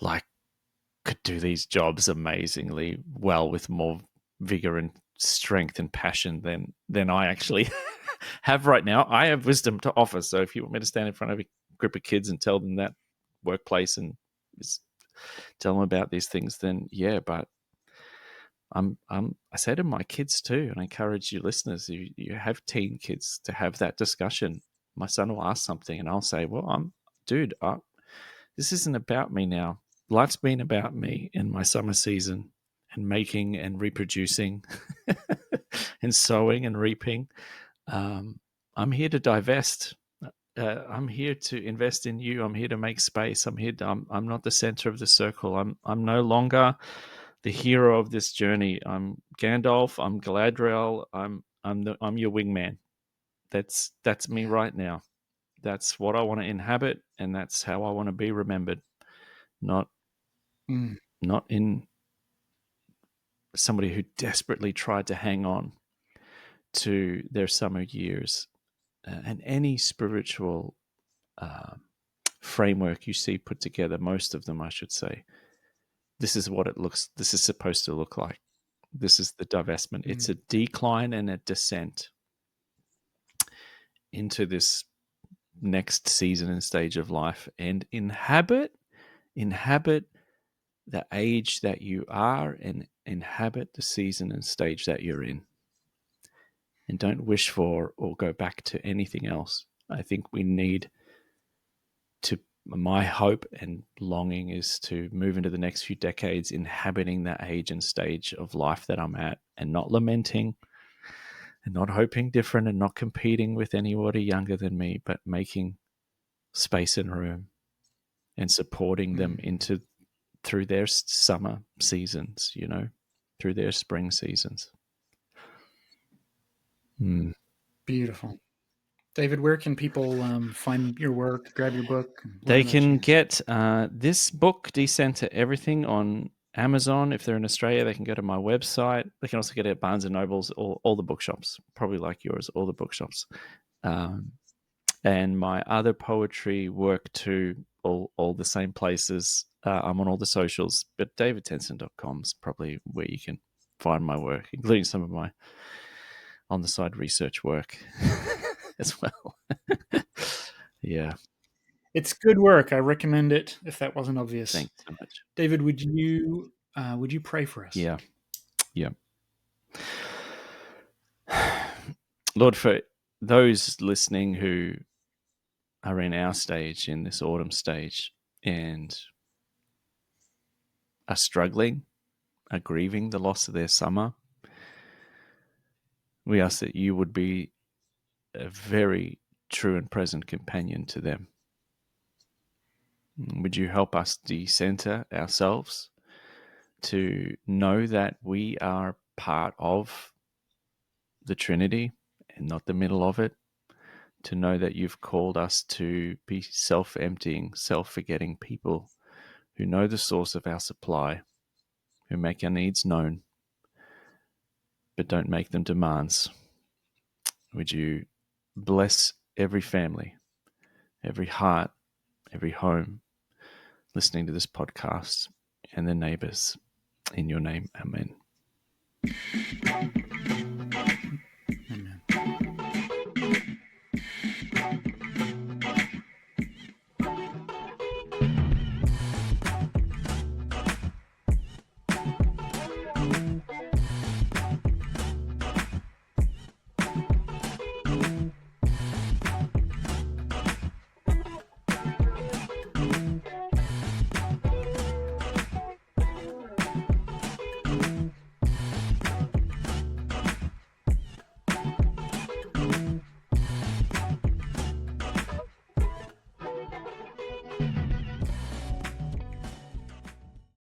B: like could do these jobs amazingly well with more vigor and strength and passion than I actually have right now. I have wisdom to offer. So if you want me to stand in front of a group of kids and tell them that workplace and tell them about these things, then yeah, but I say to my kids too, and I encourage you listeners, you have teen kids, to have that discussion. My son will ask something and I'll say, well, this isn't about me now. Life's been about me in my summer season and making and reproducing and sowing and reaping. I'm here to divest. I'm here to invest in you. I'm here to make space. I'm not the center of the circle. I'm no longer the hero of this journey. I'm Gandalf. I'm Galadriel. I'm your wingman. That's me right now. That's what I want to inhabit, and that's how I want to be remembered. Not in somebody who desperately tried to hang on to their summer years. And any spiritual framework you see put together, most of them, I should say, this is supposed to look like. This is the divestment. It's a decline and a descent into this next season and stage of life, and inhabit Inhabit the age that you are and inhabit the season and stage that you're in. And don't wish for or go back to anything else. I think we need to, my hope and longing is to move into the next few decades inhabiting that age and stage of life that I'm at, and not lamenting and not hoping different and not competing with anybody younger than me, but making space and room and supporting them through their summer seasons, through their spring seasons.
A: Beautiful. David, where can people find your work, grab your book?
B: They can get this book, Decenter Everything, on Amazon. If they're in Australia, they can go to my website. They can also get it at Barnes & Nobles, all the bookshops, probably like yours, all the bookshops. And my other poetry work too, all the same places. I'm on all the socials, but davidtensen.com is probably where you can find my work, including some of my on-the-side research work as well. Yeah.
A: It's good work. I recommend it, if that wasn't obvious.
B: Thanks so much.
A: David, would you pray for us?
B: Yeah. Lord, for those listening who are in our stage, in this autumn stage, and are struggling, are grieving the loss of their summer, we ask that you would be a very true and present companion to them. Would you help us decenter ourselves to know that we are part of the Trinity and not the middle of it, to know that you've called us to be self-emptying, self-forgetting people who know the source of our supply, who make our needs known, but don't make them demands. Would you bless every family, every heart, every home listening to this podcast, and their neighbors. In your name, amen.